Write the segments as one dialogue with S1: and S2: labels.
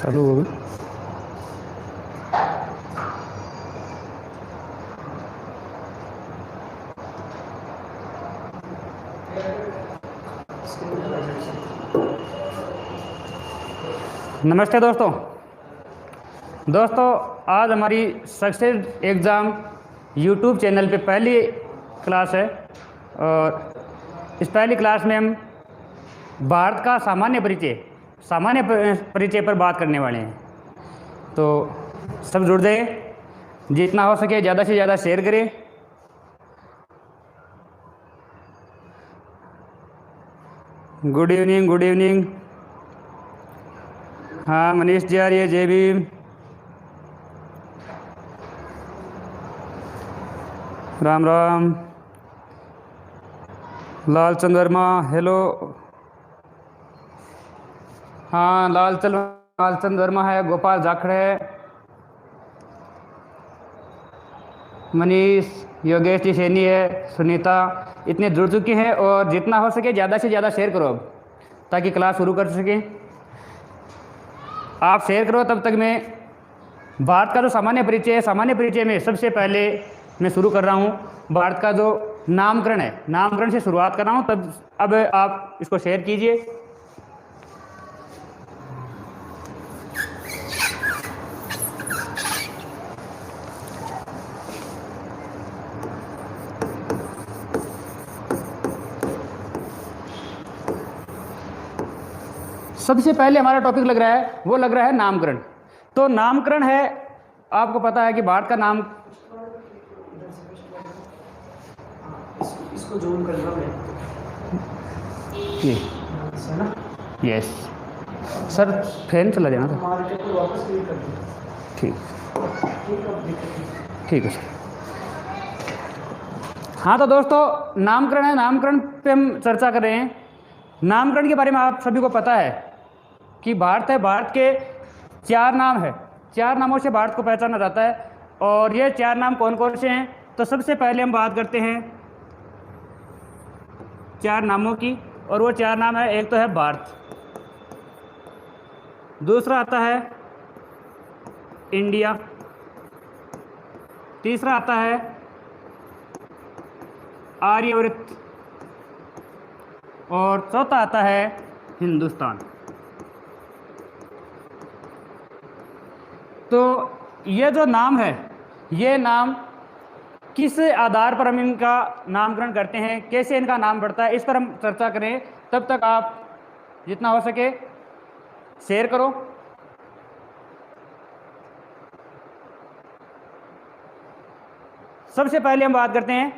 S1: चालू हो गई। नमस्ते दोस्तों। आज हमारी सक्सेस एग्ज़ाम यूट्यूब चैनल पे पहली क्लास है और इस पहली क्लास में हम भारत का सामान्य परिचय पर बात करने वाले हैं। तो सब जुड़ जाइए, जितना हो सके ज़्यादा से ज़्यादा शेयर करें। Good evening. हाँ, मनीष जी आ रही है। जय भीम। राम राम। लालचंद वर्मा, हेलो। हाँ, लालचंद वर्मा है, गोपाल जाखड़ है, मनीष, योगेश जी सैनी है, सुनीता, इतने जुड़ चुके हैं। और जितना हो सके ज़्यादा से ज़्यादा शेयर करो अब, ताकि क्लास शुरू कर सकें। आप शेयर करो, तब तक मैं भारत का जो सामान्य परिचय में सबसे पहले मैं शुरू कर रहा हूँ। भारत का जो नामकरण है, नामकरण से शुरुआत कर रहा हूँ। तब अब आप इसको शेयर कीजिए। सबसे पहले हमारा टॉपिक लग रहा है नामकरण। तो नामकरण है, आपको पता है कि भारत का नाम,
S2: इसको जूम कर लो
S1: ये
S2: है ना।
S1: यस सर, फैन चला जाना था।
S2: मार्केट को वापस क्लिक कर दो।
S1: ठीक
S2: ठीक है
S1: है सर। हाँ, तो दोस्तों नामकरण है, नामकरण पे हम चर्चा कर रहे हैं। नामकरण के बारे में आप सभी को पता है कि भारत के 4 नाम है, 4 नामों से भारत को पहचाना जाता है। और ये 4 नाम कौन कौन से हैं? तो सबसे पहले हम बात करते हैं 4 नामों की, और वो 4 नाम है। एक तो है भारत, दूसरा आता है इंडिया, तीसरा आता है आर्यव्रत, और चौथा आता है हिंदुस्तान। तो ये जो नाम है, ये नाम किस आधार पर हम इनका नामकरण करते हैं, कैसे इनका नाम बढ़ता है, इस पर हम चर्चा करें। तब तक आप जितना हो सके शेयर करो। सबसे पहले हम बात करते हैं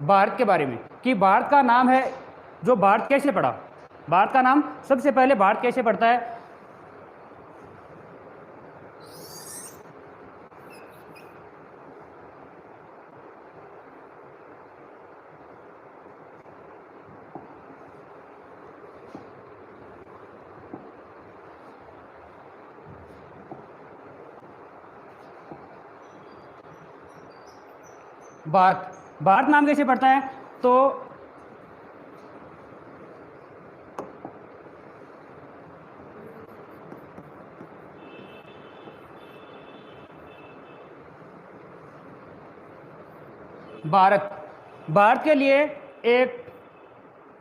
S1: भारत के बारे में कि भारत का नाम है, जो भारत कैसे पड़ा। भारत का नाम सबसे पहले भारत कैसे पड़ता है? भारत नाम कैसे पड़ता है? तो भारत के लिए एक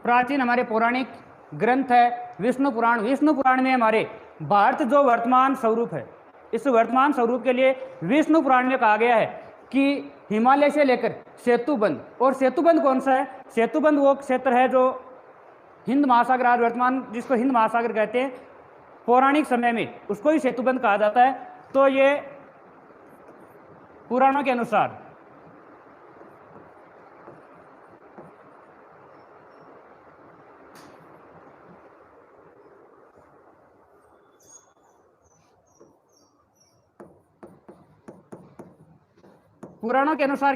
S1: प्राचीन हमारे पौराणिक ग्रंथ है विष्णु पुराण। विष्णु पुराण में हमारे भारत जो वर्तमान स्वरूप है, इस वर्तमान स्वरूप के लिए विष्णु पुराण में कहा गया है कि हिमालय से लेकर सेतुबंध, और सेतुबंध कौन सा है? सेतुबंध वो क्षेत्र है जो हिंद महासागर, आज वर्तमान जिसको हिंद महासागर कहते हैं, पौराणिक समय में उसको ही सेतुबंध कहा जाता है। तो ये पुराणों के अनुसार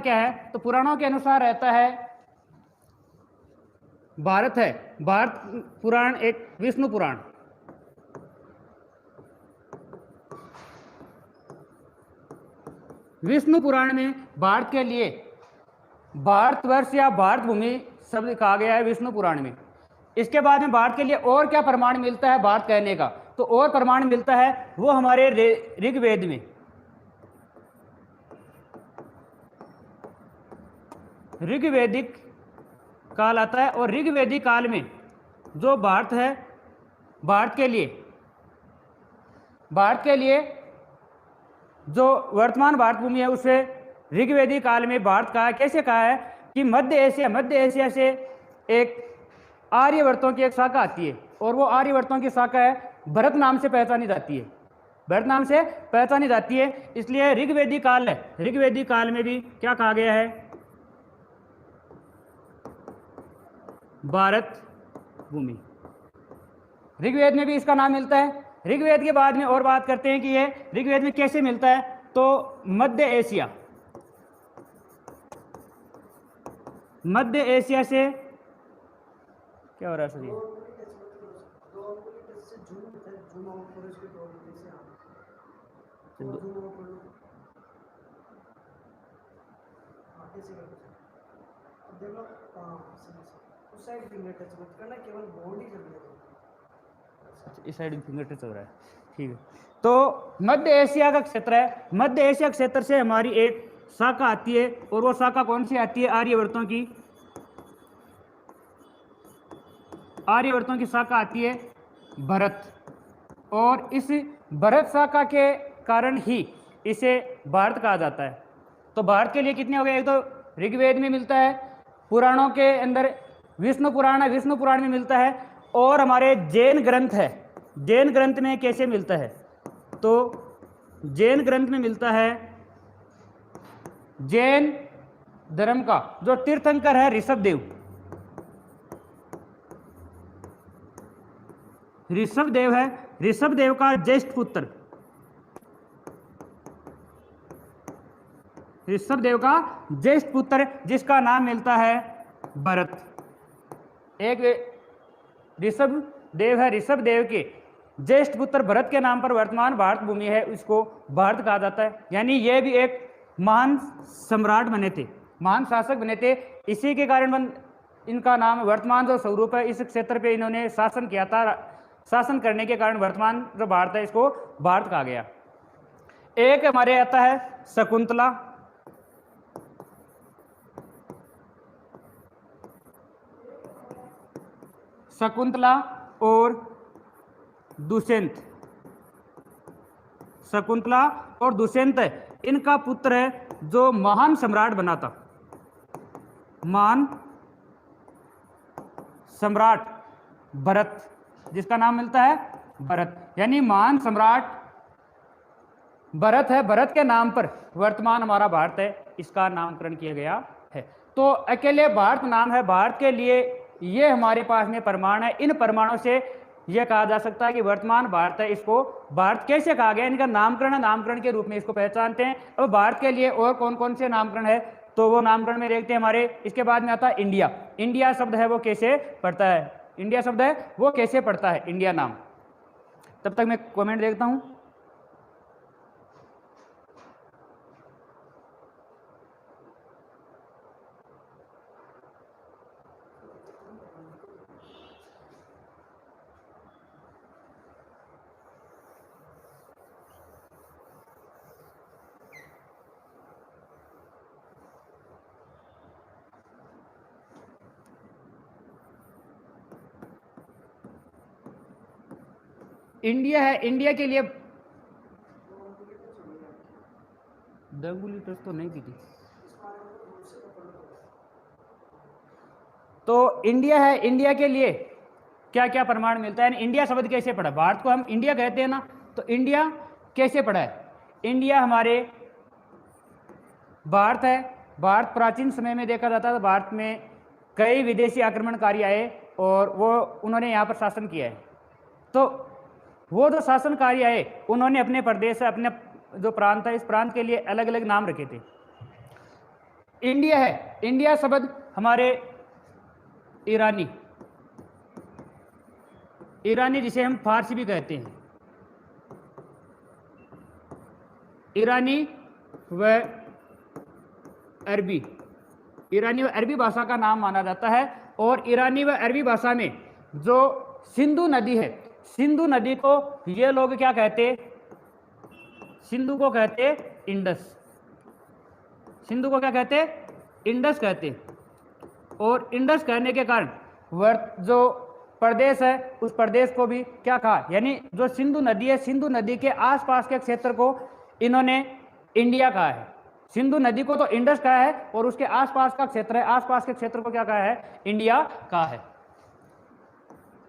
S1: क्या है? तो पुराणों के अनुसार रहता है भारत है, भारत पुराण एक विष्णु पुराण। विष्णु पुराण में भारत के लिए भारतवर्ष या भारत भूमि शब्द कहा गया है विष्णु पुराण में। इसके बाद में भारत के लिए और क्या प्रमाण मिलता है भारत कहने का? तो और प्रमाण मिलता है वो हमारे ऋग्वेद में। ऋग्वैदिक काल आता है और ऋग्वैदिक काल में जो भारत है, भारत के लिए जो वर्तमान भारत भूमि है उसे ऋग्वैदिक काल में भारत कहा। कैसे कहा है कि मध्य एशिया से एक आर्यवर्तों की एक शाखा आती है और वो आर्यवर्तों की शाखा है भरत नाम से पहचानी जाती है, भरत नाम से पहचानी जाती है। इसलिए ऋग्वैदिक काल है, ऋग्वैदिक काल में भी क्या कहा गया है, भारत भूमि। ऋग्वेद में भी इसका नाम मिलता है। ऋग्वेद के बाद में और बात करते हैं कि ये ऋग्वेद में कैसे मिलता है। तो मध्य एशिया से क्या हो रहा है सर, ये इस साइड फिंगर टच हो रहा है, ठीक है। तो मध्य एशिया का क्षेत्र है, मध्य एशिया क्षेत्र से हमारी एक शाखा आती है और वो शाखा कौन सी आती है, आर्यवर्तों की शाखा आती है भरत। और इस भरत शाखा के कारण ही इसे भारत कहा जाता है। तो भारत के लिए कितने हो गए, एक तो ऋग्वेद में मिलता है, पुराणों के अंदर विष्णु पुराण है, विष्णु पुराण में मिलता है, और हमारे जैन ग्रंथ है, जैन ग्रंथ में कैसे मिलता है, तो जैन ग्रंथ में मिलता है जैन धर्म का जो तीर्थंकर है ऋषभदेव है, ऋषभदेव का ज्येष्ठ पुत्र, ऋषभदेव का ज्येष्ठ पुत्र जिसका नाम मिलता है भरत। एक ऋषभदेव है, ऋषभदेव के ज्येष्ठ पुत्र भरत के नाम पर वर्तमान भारत भूमि है, इसको भारत कहा जाता है। यानी ये भी एक महान सम्राट बने थे, महान शासक बने थे। इसी के कारण इनका नाम वर्तमान जो स्वरूप है, इस क्षेत्र पे इन्होंने शासन किया था, शासन करने के कारण वर्तमान जो भारत है इसको भारत कहा गया। एक हमारे आता है शकुंतला, शकुंतला और दुष्यंत, शकुंतला और दुष्यंत इनका पुत्र है जो महान सम्राट बना था, महान सम्राट भरत, जिसका नाम मिलता है भरत। यानी महान सम्राट भरत है, भरत के नाम पर वर्तमान हमारा भारत है, इसका नामकरण किया गया है। तो अकेले भारत नाम है, भारत के लिए ये हमारे पास में प्रमाण है। इन प्रमाणों से यह कहा जा सकता है कि वर्तमान भारत है, इसको भारत कैसे कहा गया, इनका नामकरण है, नामकरण के रूप में इसको पहचानते हैं। अब भारत के लिए और कौन कौन से नामकरण है, तो वो नामकरण में देखते हैं हमारे। इसके बाद में आता है इंडिया। इंडिया शब्द है वो कैसे पढ़ता है, इंडिया शब्द है वो कैसे पढ़ता है, इंडिया नाम। तब तक मैं कमेंट देखता हूं। इंडिया है, इंडिया के लिए दंगुली टच तो नहीं की थी। तो इंडिया है, इंडिया के लिए क्या क्या प्रमाण मिलता है, इंडिया शब्द कैसे पढ़ा, भारत को हम इंडिया कहते हैं ना, तो इंडिया कैसे पढ़ा है। इंडिया हमारे भारत है, भारत प्राचीन समय में देखा जाता था, भारत में कई विदेशी आक्रमणकारी आए और वो उन्होंने यहाँ पर शासन किया है। तो वो जो शासनकारी आए उन्होंने अपने प्रदेश, अपने जो प्रांत है, इस प्रांत के लिए अलग अलग नाम रखे थे। इंडिया है, इंडिया शब्द हमारे ईरानी, ईरानी जिसे हम फारसी भी कहते हैं, ईरानी व अरबी, ईरानी व अरबी भाषा का नाम माना जाता है। और ईरानी व अरबी भाषा में जो सिंधु नदी है, सिंधु नदी को ये लोग क्या कहते, सिंधु को कहते इंडस, सिंधु को क्या कहते, इंडस कहते। और इंडस कहने के कारण जो प्रदेश है उस प्रदेश को भी क्या कहा, यानी जो सिंधु नदी है, सिंधु नदी के आसपास के क्षेत्र को इन्होंने इंडिया कहा है। सिंधु नदी को तो इंडस कहा है और उसके आसपास का क्षेत्र है, आसपास के क्षेत्र को क्या कहा है, इंडिया कहा है।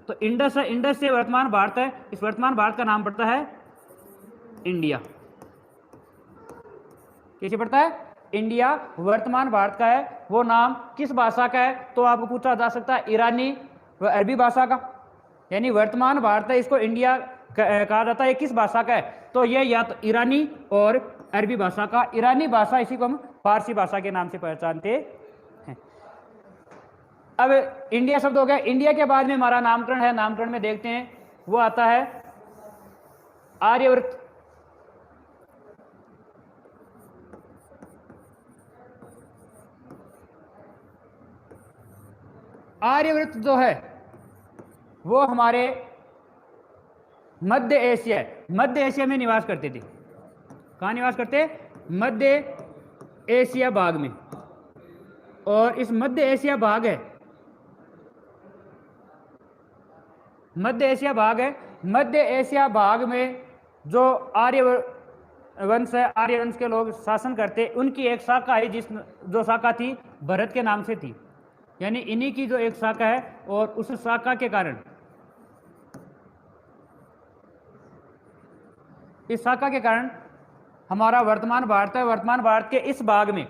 S1: तो इंडस है, इंडस से वर्तमान भारत है, इस वर्तमान भारत का नाम पड़ता है इंडिया। कैसे पड़ता है, इंडिया वर्तमान भारत का है। वो नाम किस भाषा का है, तो आपको पूछा जा सकता है ईरानी व अरबी भाषा का, यानी वर्तमान भारत है, इसको इंडिया कहा जाता है। ये किस भाषा का है, तो ये या तो ईरानी और अरबी भाषा का। ईरानी भाषा इसी को हम फारसी भाषा के नाम से पहचानते हैं। अब इंडिया शब्द हो गया। इंडिया के बाद में हमारा नामकरण है, नामकरण में देखते हैं, वो आता है आर्यव्रत। आर्यव्रत जो है वो हमारे मध्य एशिया, मध्य एशिया में निवास करते थे। कहाँ निवास करते, मध्य एशिया भाग में। और इस मध्य एशिया भाग है, मध्य एशिया भाग है, मध्य एशिया भाग में जो आर्यवंश है, आर्यवंश के लोग शासन करते, उनकी एक शाखा है जिस जो शाखा थी भरत के नाम से थी, यानी इन्हीं की जो एक शाखा है। और उस शाखा के कारण, इस शाखा के कारण हमारा वर्तमान भारत है। वर्तमान भारत के इस भाग में,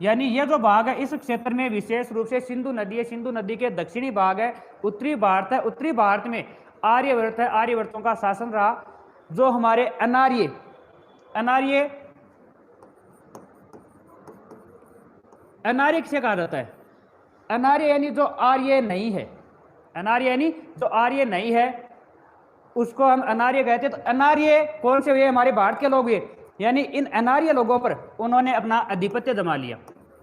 S1: यानी यह जो भाग है इस क्षेत्र में विशेष रूप से सिंधु नदी है, सिंधु नदी के दक्षिणी भाग है, उत्तरी भारत है। उत्तरी भारत में आर्यवर्त है, आर्यवर्तों का शासन रहा। जो हमारे अनार्य, अनार्य, अनार्य किसे कहा जाता है, अनार्य यानी जो आर्य नहीं है, अनार्य यानी जो आर्य नहीं है उसको हम अनार्य कहते हैं। तो अनार्य कौन से हुए, हमारे भारत के लोग हुए, यानी इन अनार्य लोगों पर उन्होंने अपना आधिपत्य जमा लिया।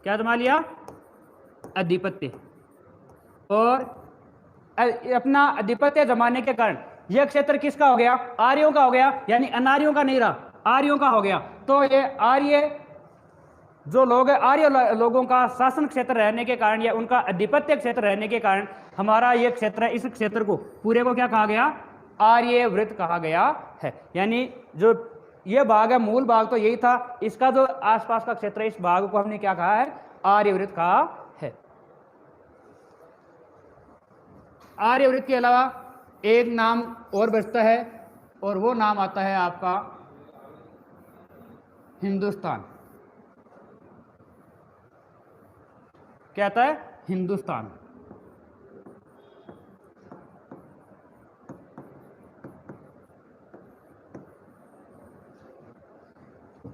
S1: क्या जमा लिया, आधिपत्य। और अपना आधिपत्य जमाने के कारण यह क्षेत्र किसका हो गया, आर्यों का हो गया, यानी अनार्यों का नहीं रहा, आर्यों का हो गया। तो ये आर्य जो लोग हैं, आर्य लोगों का शासन क्षेत्र रहने के कारण या उनका आधिपत्य क्षेत्र रहने के कारण हमारा ये क्षेत्र है, इस क्षेत्र को पूरे को क्या कहा गया, आर्यवृत कहा गया है। यानी जो ये भाग है, मूल भाग तो यही था, इसका जो आसपास का क्षेत्र है, इस भाग को हमने क्या कहा है, आर्यवृत कहा है। आर्यवृत के अलावा एक नाम और बचता है और वो नाम आता है आपका हिंदुस्तान। क्या आता है, हिंदुस्तान।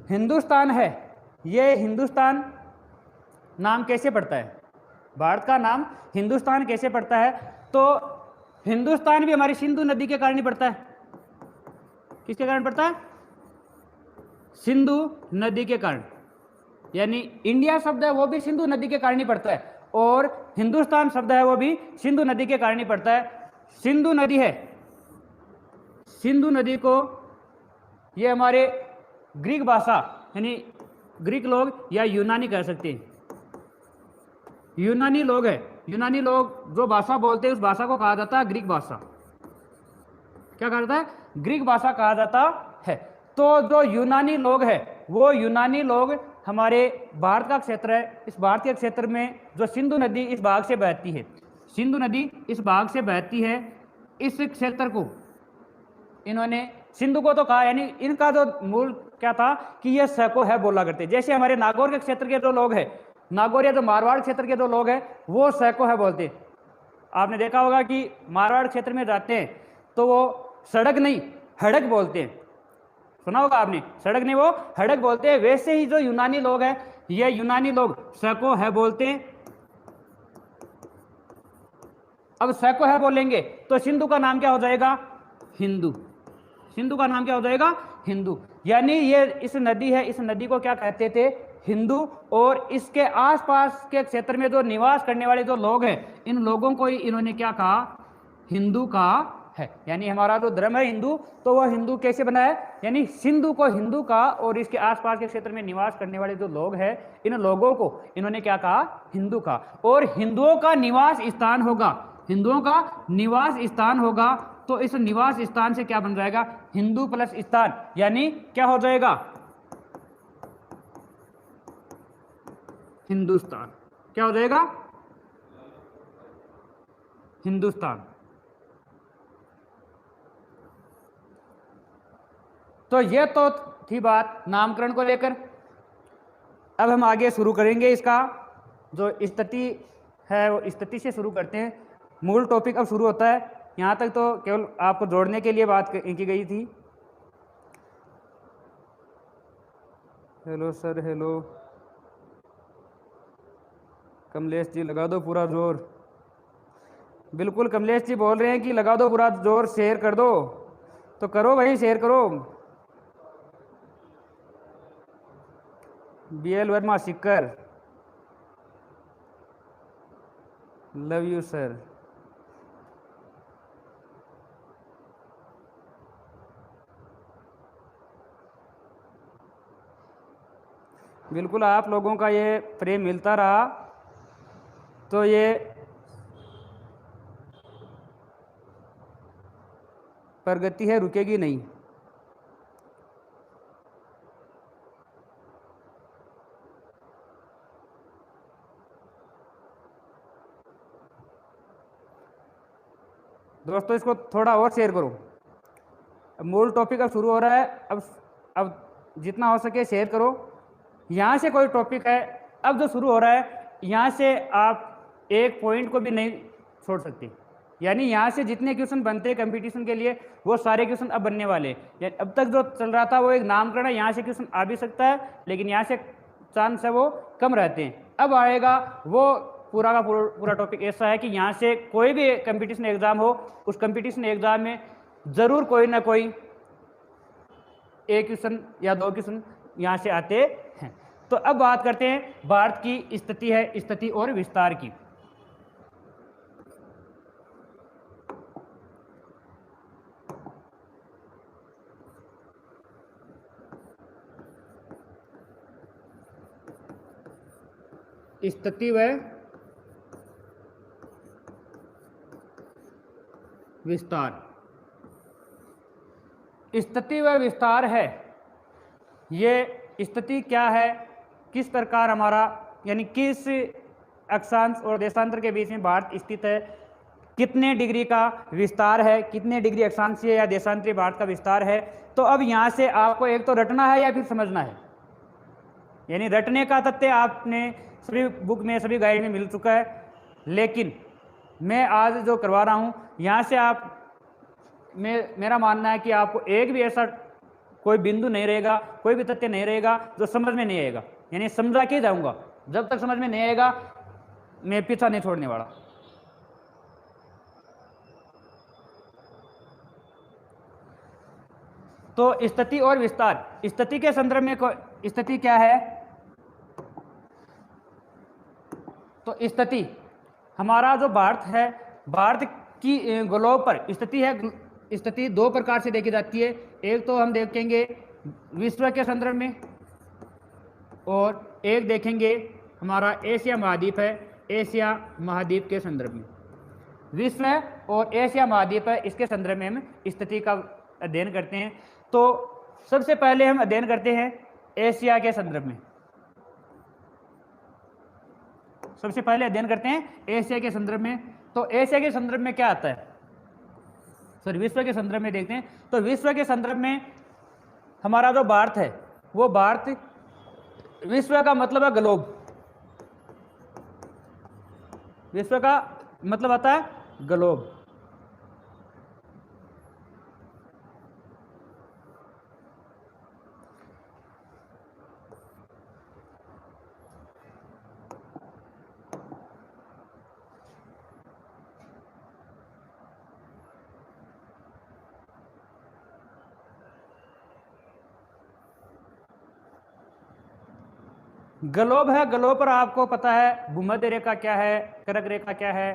S1: हिंदुस्तान है, ये हिंदुस्तान नाम कैसे पड़ता है, भारत का नाम हिंदुस्तान कैसे पड़ता है, तो हिंदुस्तान भी हमारी सिंधु नदी के कारण ही पड़ता है। किसके कारण पड़ता है, सिंधु नदी के कारण। यानी इंडिया शब्द है वो भी सिंधु नदी के कारण ही पड़ता है, और हिंदुस्तान शब्द है वो भी सिंधु नदी के कारण ही पड़ता है। सिंधु नदी है, सिंधु नदी को ये हमारे ग्रीक भाषा यानी ग्रीक लोग या यूनानी कह सकते हैं। यूनानी लोग है, यूनानी लोग जो भाषा बोलते हैं उस भाषा को कहा जाता है ग्रीक भाषा। क्या कहा जाता है, ग्रीक भाषा कहा जाता है। तो जो यूनानी लोग है वो यूनानी लोग हमारे भारत का क्षेत्र है, इस भारतीय क्षेत्र में जो सिंधु नदी इस भाग से बहती है, सिंधु नदी इस भाग से बहती है, इस क्षेत्र को इन्होंने सिंधु को तो कहा, यानी इनका जो मूल क्या था कि ये सैको है बोला करते। जैसे हमारे नागौर के क्षेत्र के जो लोग हैं, नागौर या जो मारवाड़ क्षेत्र के जो लोग हैं वो सैको है बोलते। आपने देखा होगा कि मारवाड़ क्षेत्र में जाते हैं तो वो सड़क नहीं हड़क बोलते हैं, सुना होगा आपने, सड़क नहीं वो हड़क बोलते हैं। वैसे ही जो यूनानी लोग हैं ये यूनानी लोग सैको है बोलते हैं। अब सैको है बोलेंगे तो सिंधु का नाम क्या हो जाएगा, हिंदू। सिंधु का नाम क्या हो जाएगा, हिंदू। यानी ये इस नदी है, इस नदी को क्या कहते थे, हिंदू। और इसके आसपास के क्षेत्र में जो निवास करने वाले जो लोग हैं इन लोगों को ही इन्होंने क्या कहा, हिंदू कहा है, यानी हमारा जो धर्म है हिंदू, तो वह हिंदू कैसे बना है, यानी सिंधु को हिंदू का, और इसके आसपास के क्षेत्र में निवास करने वाले जो लोग हैं, इन लोगों को इन्होंने क्या कहा, हिंदू का। और हिंदुओं का निवास स्थान होगा, हिंदुओं का निवास स्थान होगा, तो इस निवास स्थान से क्या बन जाएगा, हिंदू प्लस स्थान, यानी क्या हो जाएगा, हिंदुस्तान। क्या हो जाएगा, हिंदुस्तान। तो ये तो थी बात नामकरण को लेकर। अब हम आगे शुरू करेंगे, इसका जो स्थिति है वो स्थिति से शुरू करते हैं। मूल टॉपिक अब शुरू होता है। यहाँ तक तो केवल आपको जोड़ने के लिए बात की गई थी। Hello sir, hello Kamlesh ji, लगा दो पूरा जोर। बिल्कुल कमलेश जी बोल रहे हैं कि लगा दो पूरा जोर, शेयर कर दो, तो करो भाई, शेयर करो। BL Verma Sikar, love you sir. बिल्कुल आप लोगों का ये प्रेम मिलता रहा तो ये प्रगति है, रुकेगी नहीं। दोस्तों इसको थोड़ा और शेयर करो। अब मूल टॉपिक अब शुरू हो रहा है, अब जितना हो सके शेयर करो। यहाँ से कोई टॉपिक है अब जो शुरू हो रहा है, यहाँ से आप एक पॉइंट को भी नहीं छोड़ सकते, यानी यहाँ से जितने क्वेश्चन बनते हैं कंपटीशन के लिए वो सारे क्वेश्चन अब बनने वाले। अब तक जो चल रहा था वो एक नामकरण है, यहाँ से क्वेश्चन आ भी सकता है लेकिन यहाँ से चांस है वो कम रहते हैं। अब आएगा वो पूरा का पूरा टॉपिक ऐसा है कि यहाँ से कोई भी कंपटीशन एग्जाम हो, उस कंपटीशन एग्जाम में ज़रूर कोई ना कोई एक क्वेश्चन या दो क्वेश्चन यहाँ से आते हैं। तो अब बात करते हैं भारत की स्थिति है, स्थिति और विस्तार की। स्थिति व विस्तार, स्थिति व विस्तार है, ये स्थिति क्या है, किस प्रकार हमारा यानी किस अक्षांश और देशांतर के बीच में भारत स्थित है, कितने डिग्री का विस्तार है, कितने डिग्री अक्षांशीय या देशांतरीय भारत का विस्तार है। तो अब यहाँ से आपको एक तो रटना है या फिर समझना है, यानी रटने का तथ्य आपने सभी बुक में सभी गाइड में मिल चुका है, लेकिन मैं आज जो करवा रहा हूँ यहाँ से आप मेरा मानना है कि आपको एक भी ऐसा कोई बिंदु नहीं रहेगा, कोई भी तथ्य नहीं रहेगा जो समझ में नहीं आएगा, यानी समझा के जाऊंगा। जब तक समझ में नहीं आएगा मैं पीछा नहीं छोड़ने वाला। तो स्थिति और विस्तार, स्थिति के संदर्भ में स्थिति क्या है, तो स्थिति हमारा जो भारत है, भारत की ग्लोब पर स्थिति है। स्थिति दो प्रकार से देखी जाती है, एक तो हम देखेंगे विश्व के संदर्भ में और एक देखेंगे हमारा एशिया महाद्वीप है, एशिया महाद्वीप के संदर्भ में। विश्व और एशिया महाद्वीप है, इसके संदर्भ में हम स्थिति का अध्ययन करते हैं। तो सबसे पहले हम अध्ययन करते हैं एशिया के संदर्भ में। सबसे पहले अध्ययन करते हैं एशिया के संदर्भ में। तो एशिया के संदर्भ में क्या आता है, सर विश्व के संदर्भ में देखते हैं। तो विश्व के संदर्भ में हमारा जो भारत है वो भारत, विश्व का मतलब है ग्लोब, विश्व का मतलब आता है ग्लोब। ग्लोब है, ग्लोब पर आपको पता है भूमध्य रेखा क्या है, कर्क रेखा क्या है,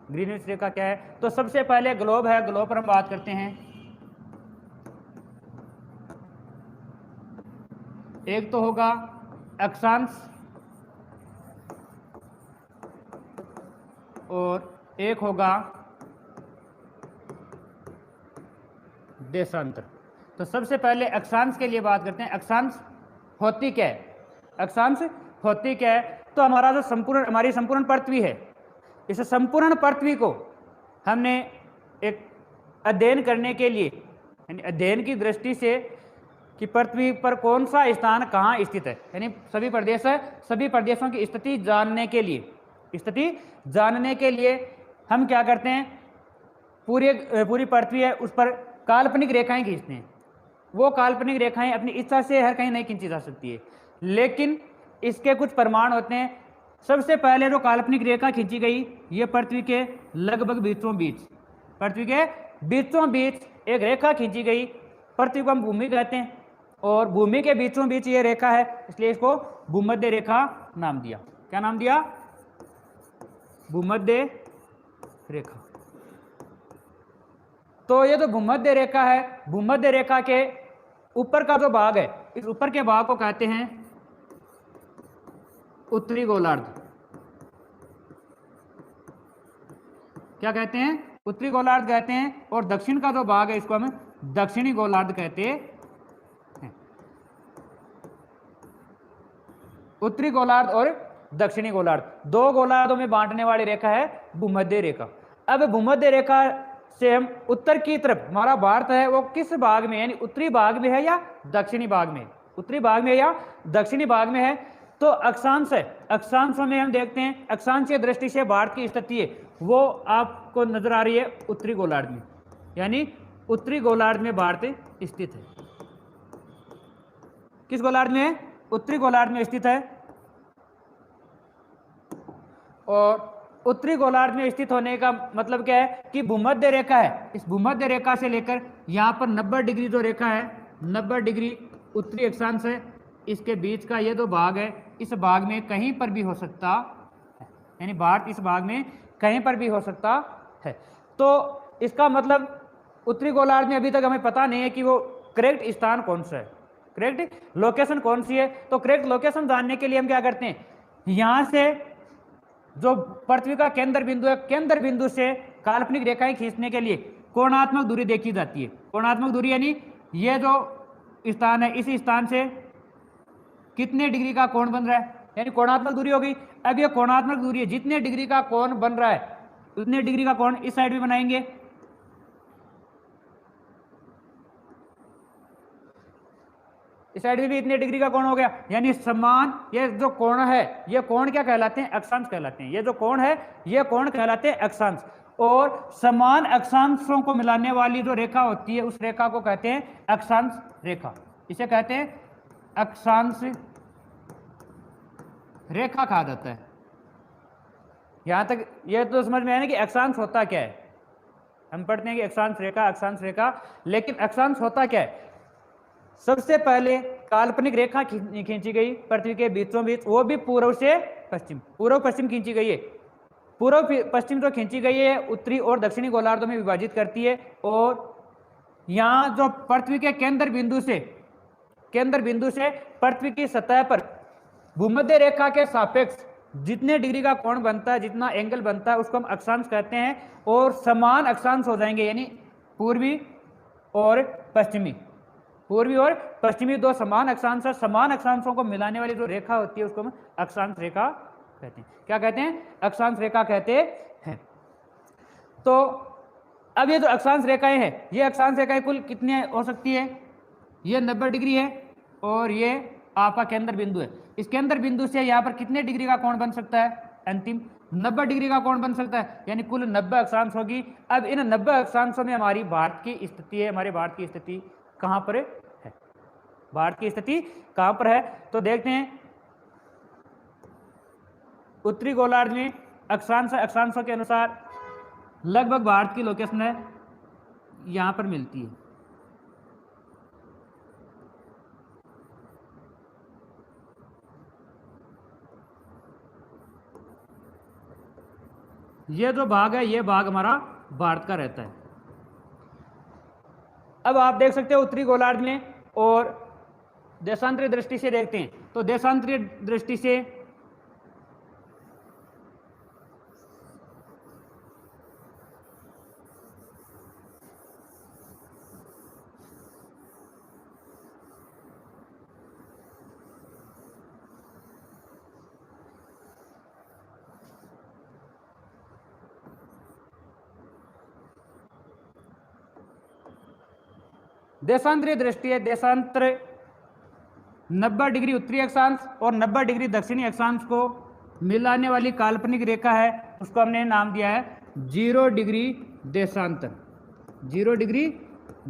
S1: ग्रीनविच रेखा क्या है? तो सबसे पहले ग्लोब है, ग्लोब पर हम बात करते हैं। एक तो होगा अक्षांश और एक होगा देशांतर। तो सबसे पहले अक्षांश के लिए बात करते हैं। अक्षांश होती क्या है? अक्षांश होती क्या है? तो हमारा जो हमारी संपूर्ण पृथ्वी है, इस संपूर्ण पृथ्वी को हमने एक अध्ययन करने के लिए, यानी अध्ययन की दृष्टि से कि पृथ्वी पर कौन सा स्थान कहाँ स्थित है, यानी सभी प्रदेश है, सभी प्रदेशों की स्थिति जानने के लिए, स्थिति जानने के लिए हम क्या करते हैं? पूरी पृथ्वी है उस पर काल्पनिक रेखाएं खींचते हैं। वो काल्पनिक रेखाएं अपनी इच्छा से हर कहीं नहीं खींची जा सकती है, लेकिन इसके कुछ प्रमाण होते हैं। सबसे पहले जो काल्पनिक रेखा खींची गई, ये पृथ्वी के लगभग बीचों बीच, पृथ्वी के बीचों बीच एक रेखा खींची गई। पृथ्वी को हम भूमि कहते हैं और भूमि के बीचों बीच ये रेखा है, इसलिए इसको भूमध्य रेखा नाम दिया। क्या नाम दिया? भूमध्य रेखा। तो ये जो भूमध्य रेखा है, भूमध्य रेखा के ऊपर का जो भाग है, इस ऊपर के भाग को कहते हैं उत्तरी गोलार्ध। क्या कहते हैं? उत्तरी गोलार्ध कहते हैं। और दक्षिण का जो भाग है, इसको हम दक्षिणी गोलार्ध कहते हैं। उत्तरी गोलार्ध और दक्षिणी गोलार्ध, दो गोलार्धों में बांटने वाली रेखा है भूमध्य रेखा। अब भूमध्य रेखा से हम उत्तर की तरफ, हमारा भारत है वो किस भाग में, यानी उत्तरी भाग में है या दक्षिणी भाग में? उत्तरी भाग में या दक्षिणी भाग में है। तो अक्षांश है, अक्षांशों में हम देखते हैं, अक्षांशीय दृष्टि से भारत की स्थिति है वो आपको नजर आ रही है उत्तरी गोलार्ध में, यानी उत्तरी गोलार्ध में भारत स्थित है। किस गोलार्ध में? उत्तरी गोलार्ध में स्थित है। और उत्तरी गोलार्ध में स्थित होने का मतलब क्या है कि भूमध्य रेखा है, इस भूमध्य रेखा से लेकर यहाँ पर 90 डिग्री जो रेखा है, 90 डिग्री उत्तरी अक्षांश है, इसके बीच का ये जो भाग है, इस भाग में कहीं पर भी हो सकता है, यानी भारत इस भाग में कहीं पर भी हो सकता है। तो इसका मतलब उत्तरी गोलार्ध में अभी तक हमें पता नहीं है कि वो करेक्ट स्थान कौन सा है, करेक्ट लोकेशन कौन सी है। तो करेक्ट लोकेशन जानने के लिए हम क्या करते हैं? यहाँ से जो पृथ्वी का केंद्र बिंदु है, केंद्र बिंदु से काल्पनिक रेखाएं खींचने के लिए कोणात्मक दूरी देखी जाती है। कोणात्मक दूरी यानी ये जो स्थान है, इस स्थान से कितने डिग्री का कोण बन रहा है, यानी कोणात्मक दूरी होगी। अब ये कोणात्मक दूरी है, जितने डिग्री का कोण बन रहा है उतने डिग्री का कोण इस साइड भी बनाएंगे। इस साइड में भी इतने डिग्री का कोण हो गया, यानी समान ये जो कोण है, ये कोण क्या कहलाते हैं? अक्षांश कहलाते हैं। ये जो कोण है, ये कोण कहलाते हैं अक्षांश। और समान अक्षांशों को मिलाने वाली जो रेखा होती है, उस रेखा को कहते हैं अक्षांश रेखा। इसे कहते हैं अक्षांश रेखा कहा जाता है। यहां तक ये तो समझ में आया ना कि अक्षांश होता क्या है। हम पढ़ते हैं कि अक्षांश रेखा, अक्षांश रेखा, लेकिन अक्षांश होता क्या है? सबसे पहले काल्पनिक रेखा खींची गई पृथ्वी के बीचों बीच, वो भी पूर्व से पश्चिम, पूर्व पश्चिम खींची गई है। पूर्व पश्चिम जो खींची गई है उत्तरी और दक्षिणी गोलार्धों में विभाजित करती है। और यहाँ जो पृथ्वी के केंद्र बिंदु से पृथ्वी की सतह पर भूमध्य रेखा के सापेक्ष जितने डिग्री का कोण बनता है, जितना एंगल बनता है, उसको हम अक्षांश कहते हैं। और समान अक्षांश हो जाएंगे, यानी पूर्वी और पश्चिमी, पूर्वी और पश्चिमी दो समान अक्षांश, समान अक्षांशों को मिलाने वाली जो रेखा होती है उसको हम अक्षांश रेखा कहते हैं। क्या कहते हैं? अक्षांश रेखा कहते हैं। तो अब ये जो अक्षांश रेखाएं हैं, ये अक्षांश रेखाएं कुल कितनी हो सकती है? ये 90 डिग्री है और ये आपका केंद्र बिंदु है। इस केंद्र बिंदु से यहाँ पर कितने डिग्री का कोण बन सकता है? अंतिम 90 डिग्री का कोण बन सकता है, यानी कुल 90 अक्षांश होगी। अब इन 90 अक्षांशों में हमारी भारत की स्थिति है। हमारे भारत की स्थिति कहाँ पर है? भारत की स्थिति कहाँ पर है? तो देखते हैं, उत्तरी गोलार्ध में अक्षांशों के अनुसार लगभग भारत की लोकेशन है यहाँ पर मिलती है। ये जो भाग है ये भाग हमारा भारत का रहता है। अब आप देख सकते हो उत्तरी गोलार्ध में, और देशांतरीय दृष्टि से देखते हैं तो देशांतरीय दृष्टि से देशांतरीय दृष्टि है, देशांतर 90 डिग्री उत्तरी अक्षांश और 90 डिग्री दक्षिणी अक्षांश को मिलाने वाली काल्पनिक रेखा है, उसको हमने नाम दिया है 0 डिग्री देशांतर। 0 डिग्री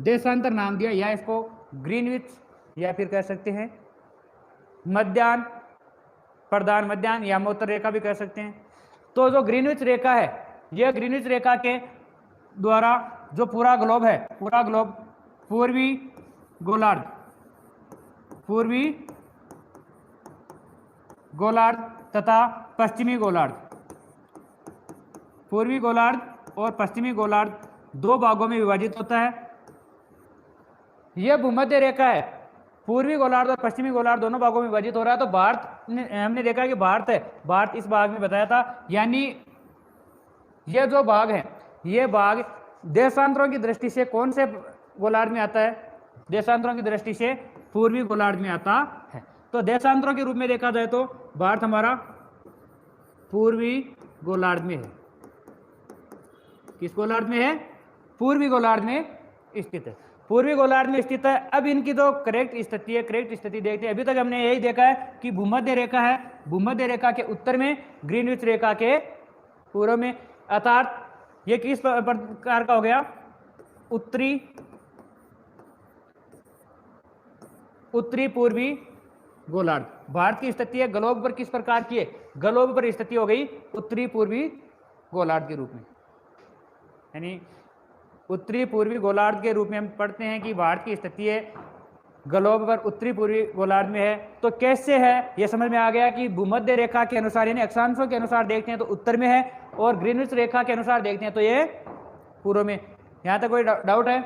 S1: देशांतर नाम दिया, या इसको ग्रीनविच या फिर कह सकते हैं मध्याह्न, प्रधान मध्याह्न या मोतर रेखा भी कह सकते हैं। तो जो ग्रीनविच रेखा है, यह ग्रीनविच रेखा के द्वारा जो पूरा ग्लोब है, पूरा ग्लोब पूर्वी गोलार्ध, पूर्वी गोलार्ध तथा पश्चिमी गोलार्ध, पूर्वी गोलार्ध और पश्चिमी गोलार्ध दो भागों में विभाजित होता है। यह भूमध्य रेखा है, पूर्वी गोलार्ध और पश्चिमी गोलार्ध दोनों भागों में विभाजित हो रहा है। तो भारत हमने देखा कि भारत है, भारत इस भाग में बताया था, यानी यह जो भाग है, यह भाग देशांतरों की दृष्टि से कौन से गोलार्ध में आता है? देशांतरों की दृष्टि से पूर्वी गोलार्ध में आता है। तो देशांतरों के रूप में देखा जाए तो भारत हमारा पूर्वी गोलार्ध में है। किस गोलार्ध में है? पूर्वी गोलार्ध में स्थित है, पूर्वी गोलार्ध में स्थित है। अब इनकी जो करेक्ट स्थिति है, करेक्ट स्थिति देखते हैं। अभी तक हमने यही देखा है कि भूमध्य रेखा है, भूमध्य रेखा के उत्तर में, ग्रीनविच रेखा के पूर्व में, अर्थात ये किस प्रकार का हो गया? उत्तरी पूर्वी गोलार्ध। भारत की स्थिति है ग्लोब पर किस प्रकार की है? ग्लोब पर स्थिति हो गई उत्तरी पूर्वी गोलार्ध के रूप में, यानी उत्तरी पूर्वी गोलार्ध के रूप में हम पढ़ते हैं कि भारत की स्थिति है ग्लोब पर उत्तरी पूर्वी गोलार्ध में है। तो कैसे है यह समझ में आ गया कि भूमध्य रेखा के अनुसार यानी अक्षांशों के अनुसार देखते हैं तो उत्तर में है, और ग्रीनविच रेखा के अनुसार देखते हैं तो ये पूर्व में। यहां तक कोई डाउट है?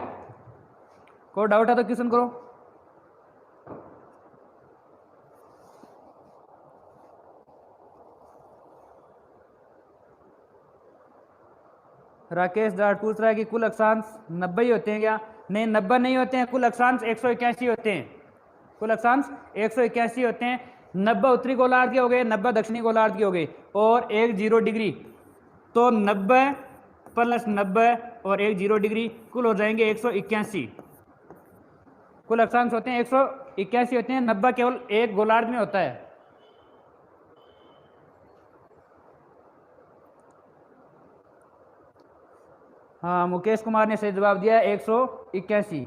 S1: कोई डाउट है तो क्वेश्चन करो। राकेश जाट पूछ रहा है कि कुल अक्षांश 90 ही होते हैं क्या? नहीं, 90 नहीं होते हैं, कुल अक्षांश 181 होते हैं। कुल अक्षांश 181 होते हैं। 90 उत्तरी गोलार्ध के हो गए, 90 दक्षिणी गोलार्ध के हो गए, और एक 0 डिग्री, तो 90 प्लस 90 और एक 0 डिग्री कुल हो जाएंगे 181। कुल अक्षांश होते हैं 181 होते हैं। 90 केवल एक गोलार्ध में होता है। हाँ, मुकेश कुमार ने सही जवाब दिया 181।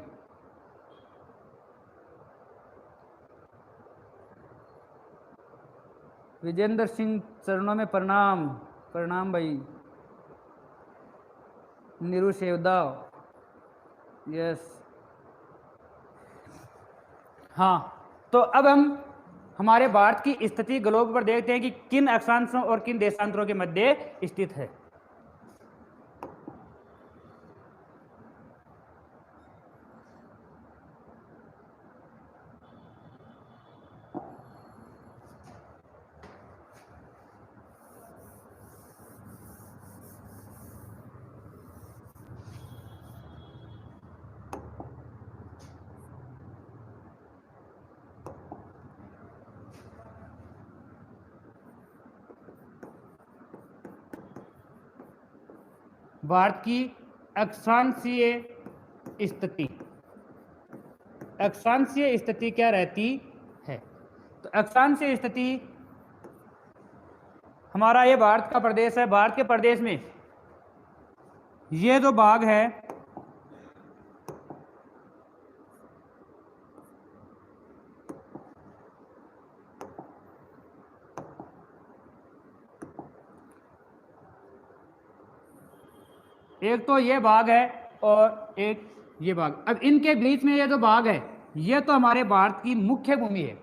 S1: विजेंद्र सिंह चरणों में प्रणाम। प्रणाम भाई। नीरू शेवदाव, यस। हाँ, तो अब हम हमारे भारत की स्थिति ग्लोब पर देखते हैं कि किन अक्षांशों और किन देशांतरों के मध्य स्थित है। भारत की अक्षांशीय स्थिति, अक्षांशीय स्थिति क्या रहती है? तो अक्षांशीय स्थिति हमारा ये भारत का प्रदेश है। भारत के प्रदेश में ये जो भाग है एक तो ये भाग है और एक ये भाग। अब इनके बीच में ये जो भाग है ये तो हमारे भारत की मुख्य भूमि है।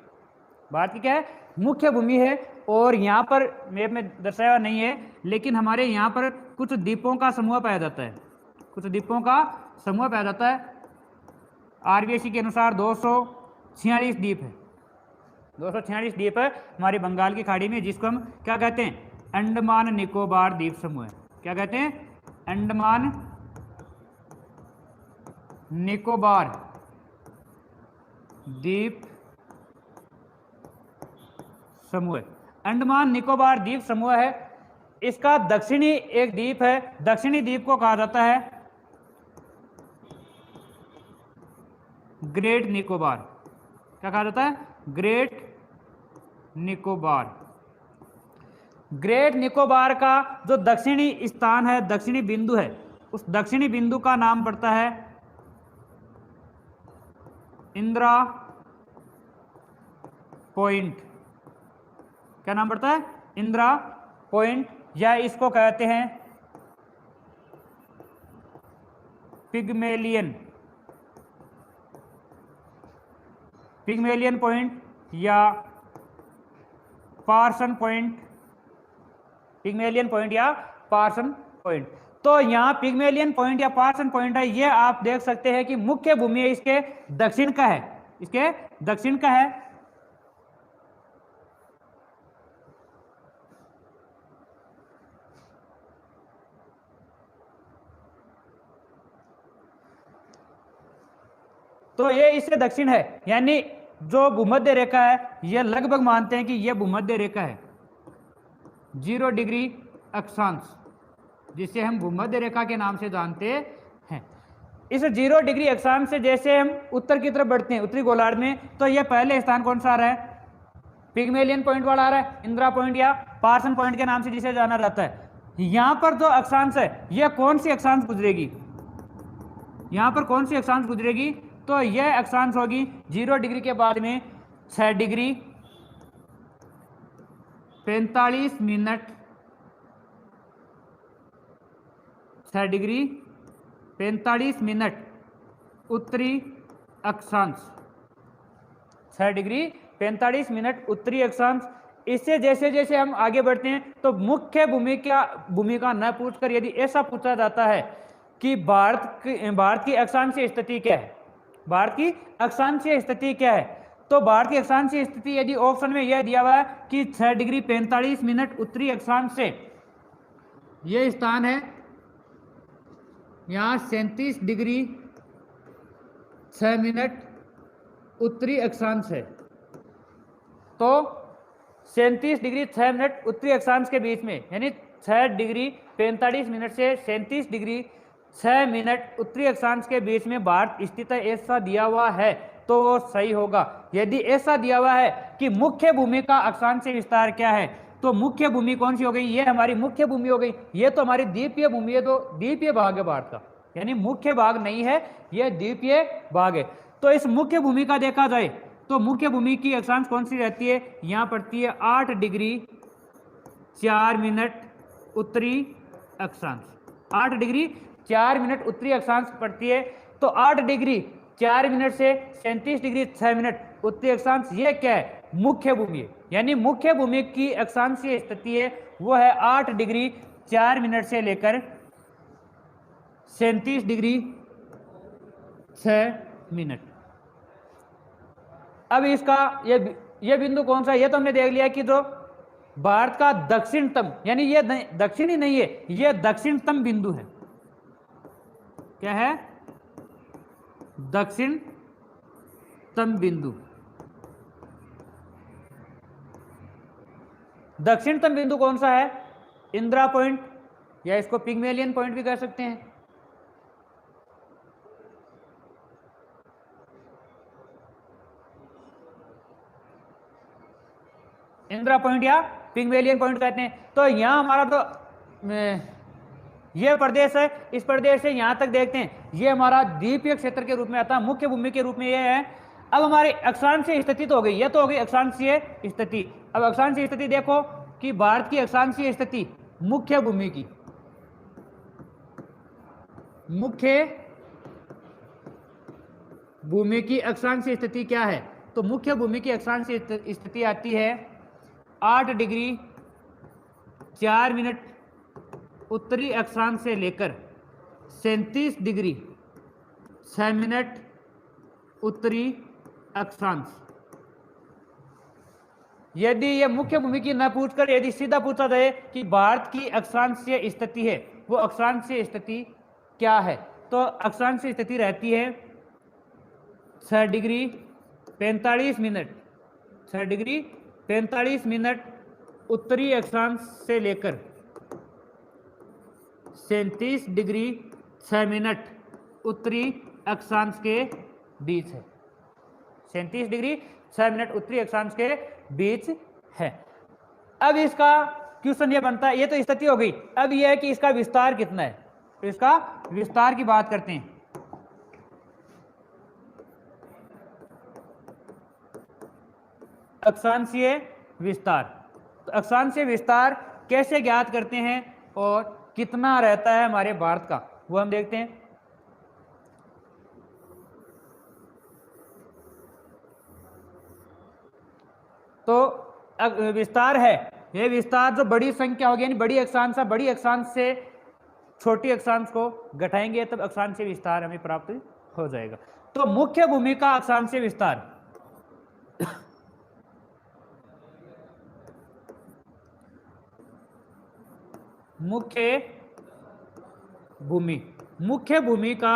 S1: भारत की क्या है? मुख्य भूमि है। और यहाँ पर मैप में दर्शाया नहीं है, लेकिन हमारे यहाँ पर कुछ द्वीपों का समूह पाया जाता है, कुछ द्वीपों का समूह पाया जाता है। आरबीएससी के अनुसार 246 द्वीप है, 246 द्वीप है हमारी बंगाल की खाड़ी में, जिसको हम क्या कहते हैं, अंडमान निकोबार द्वीप समूह है। क्या कहते हैं, अंडमान निकोबार द्वीप समूह। अंडमान निकोबार द्वीप समूह है। इसका दक्षिणी एक द्वीप है, दक्षिणी द्वीप को कहा जाता है ग्रेट निकोबार। क्या कहा जाता है, ग्रेट निकोबार। ग्रेट निकोबार का जो दक्षिणी स्थान है, दक्षिणी बिंदु है, उस दक्षिणी बिंदु का नाम पड़ता है इंदिरा पॉइंट। क्या नाम पड़ता है, इंदिरा पॉइंट, या इसको कहते हैं पिग्मेलियन, पिग्मेलियन पॉइंट या पार्सन पॉइंट, पिग्मेलियन पॉइंट या पार्सन पॉइंट। तो यहाँ पिग्मेलियन पॉइंट या पार्सन पॉइंट है, ये आप देख सकते हैं कि मुख्य भूमि इसके दक्षिण का है, इसके दक्षिण का है। तो ये इससे दक्षिण है, यानी जो भूमध्य रेखा है, ये लगभग मानते हैं कि ये भूमध्य रेखा है, 0 डिग्री अक्षांश, जिसे हम भूमध्य रेखा के नाम से जानते हैं। इस 0 डिग्री अक्षांश से जैसे हम उत्तर की तरफ बढ़ते हैं, उत्तरी गोलार्ध में, तो ये पहले स्थान कौन सा आ रहा है, पिग्मेलियन पॉइंट वाला आ रहा है, इंदिरा पॉइंट या पार्सन पॉइंट के नाम से जिसे जाना जाता है। यहां पर जो अक्षांश है, यह कौन सी अक्षांश गुजरेगी, यहां पर कौन सी अक्षांश गुजरेगी, तो यह अक्षांश होगी 0 डिग्री के बाद में 6 डिग्री 45 मिनट, 6 डिग्री 45 मिनट उत्तरी अक्षांश, 6 डिग्री 45 मिनट उत्तरी अक्षांश। इससे जैसे जैसे हम आगे बढ़ते हैं, तो मुख्य भूमिका न पूछकर यदि ऐसा पूछा जाता है कि भारत की अक्षांशीय स्थिति क्या है, भारत की अक्षांशीय स्थिति क्या है, तो भारत की अक्षांशीय स्थिति यदि ऑप्शन में यह दिया हुआ है कि 6 डिग्री 45 मिनट उत्तरी अक्षांश से, यह स्थान है यहाँ 37 डिग्री 6 मिनट उत्तरी अक्षांश है, तो 37 डिग्री 6 मिनट उत्तरी अक्षांश के बीच में, यानी 6 डिग्री 45 मिनट से 37 डिग्री 6 मिनट उत्तरी अक्षांश के बीच में भारत स्थित है, ऐसा दिया हुआ है तो वो सही होगा। यदि ऐसा दिया हुआ है कि मुख्य भूमि का अक्षांशीय विस्तार क्या है, तो मुख्य भूमि कौन सी हो गई, ये हमारी मुख्य भूमि हो गई। ये तो हमारी द्वीपीय भूमि है, तो द्वीपीय भाग है भारत का, यानी मुख्य भाग नहीं है, यह द्वीपीय भाग है। तो इस मुख्य भूमि का देखा जाए तो मुख्य भूमि की अक्षांश कौन सी रहती है, यहाँ पड़ती है 8 डिग्री 4 मिनट उत्तरी अक्षांश, 8 डिग्री 4 मिनट उत्तरी अक्षांश पड़ती है। तो 8 डिग्री 4 मिनट से 37 डिग्री 6 मिनट उत्तरी अक्षांश, ये क्या है, मुख्य भूमि है, यानी मुख्य भूमि की अक्षांशीय स्थिति है वो है 8 डिग्री 4 मिनट से लेकर 37 डिग्री 6 मिनट। अब इसका ये बिंदु कौन सा है, ये तो हमने देख लिया कि जो भारत का दक्षिणतम, यानी ये दक्षिणी नहीं है, ये दक्षिणतम बिंदु है। क्या है, दक्षिणतम बिंदु। दक्षिणतम बिंदु कौन सा है, इंदिरा पॉइंट, या इसको पिग्मेलियन पॉइंट भी कह सकते हैं। इंदिरा पॉइंट या पिग्मेलियन पॉइंट कहते हैं। तो यहां हमारा तो ये प्रदेश है, इस प्रदेश से यहां तक देखते हैं, ये हमारा द्वीपीय क्षेत्र के रूप में आता है, मुख्य भूमि के रूप में ये है। अब हमारी अक्षांशीय स्थिति तो हो गई, ये तो हो गई अक्षांशीय स्थिति। अब अक्षांशीय स्थिति देखो कि भारत की अक्षांशीय स्थिति मुख्य भूमि की, मुख्य भूमि की अक्षांशीय स्थिति क्या है, तो मुख्य भूमि की अक्षांशीय स्थिति आती है 8 डिग्री 4 मिनट उत्तरी अक्षांश से लेकर 37 डिग्री 6 मिनट उत्तरी अक्षांश। यदि ये मुख्य भूमि की न पूछकर यदि सीधा पूछा जाए कि भारत की अक्षांशीय स्थिति है, वो अक्षांशीय स्थिति क्या है, तो अक्षांशीय स्थिति रहती है 6 डिग्री 45 मिनट 6 डिग्री 45 मिनट उत्तरी अक्षांश से लेकर 37 डिग्री 6 मिनट उत्तरी अक्षांश के बीच है। 37 डिग्री 6 मिनट उत्तरी अक्षांश के बीच है। अब इसका क्वेश्चन ये बनता है, ये तो स्थिति हो गई, अब यह है कि इसका विस्तार कितना है। तो इसका विस्तार की बात करते हैं। अक्षांशीय विस्तार, तो अक्षांशीय विस्तार कैसे ज्ञात करते हैं और कितना रहता है हमारे भारत का, वो हम देखते हैं। तो विस्तार है, यह विस्तार जो बड़ी संख्या होगी यानी बड़ी अक्षांश से छोटी अक्षांश को घटाएंगे तब अक्षांशीय विस्तार हमें प्राप्त हो जाएगा। तो मुख्य भूमि का अक्षांशीय विस्तार मुख्य भूमि का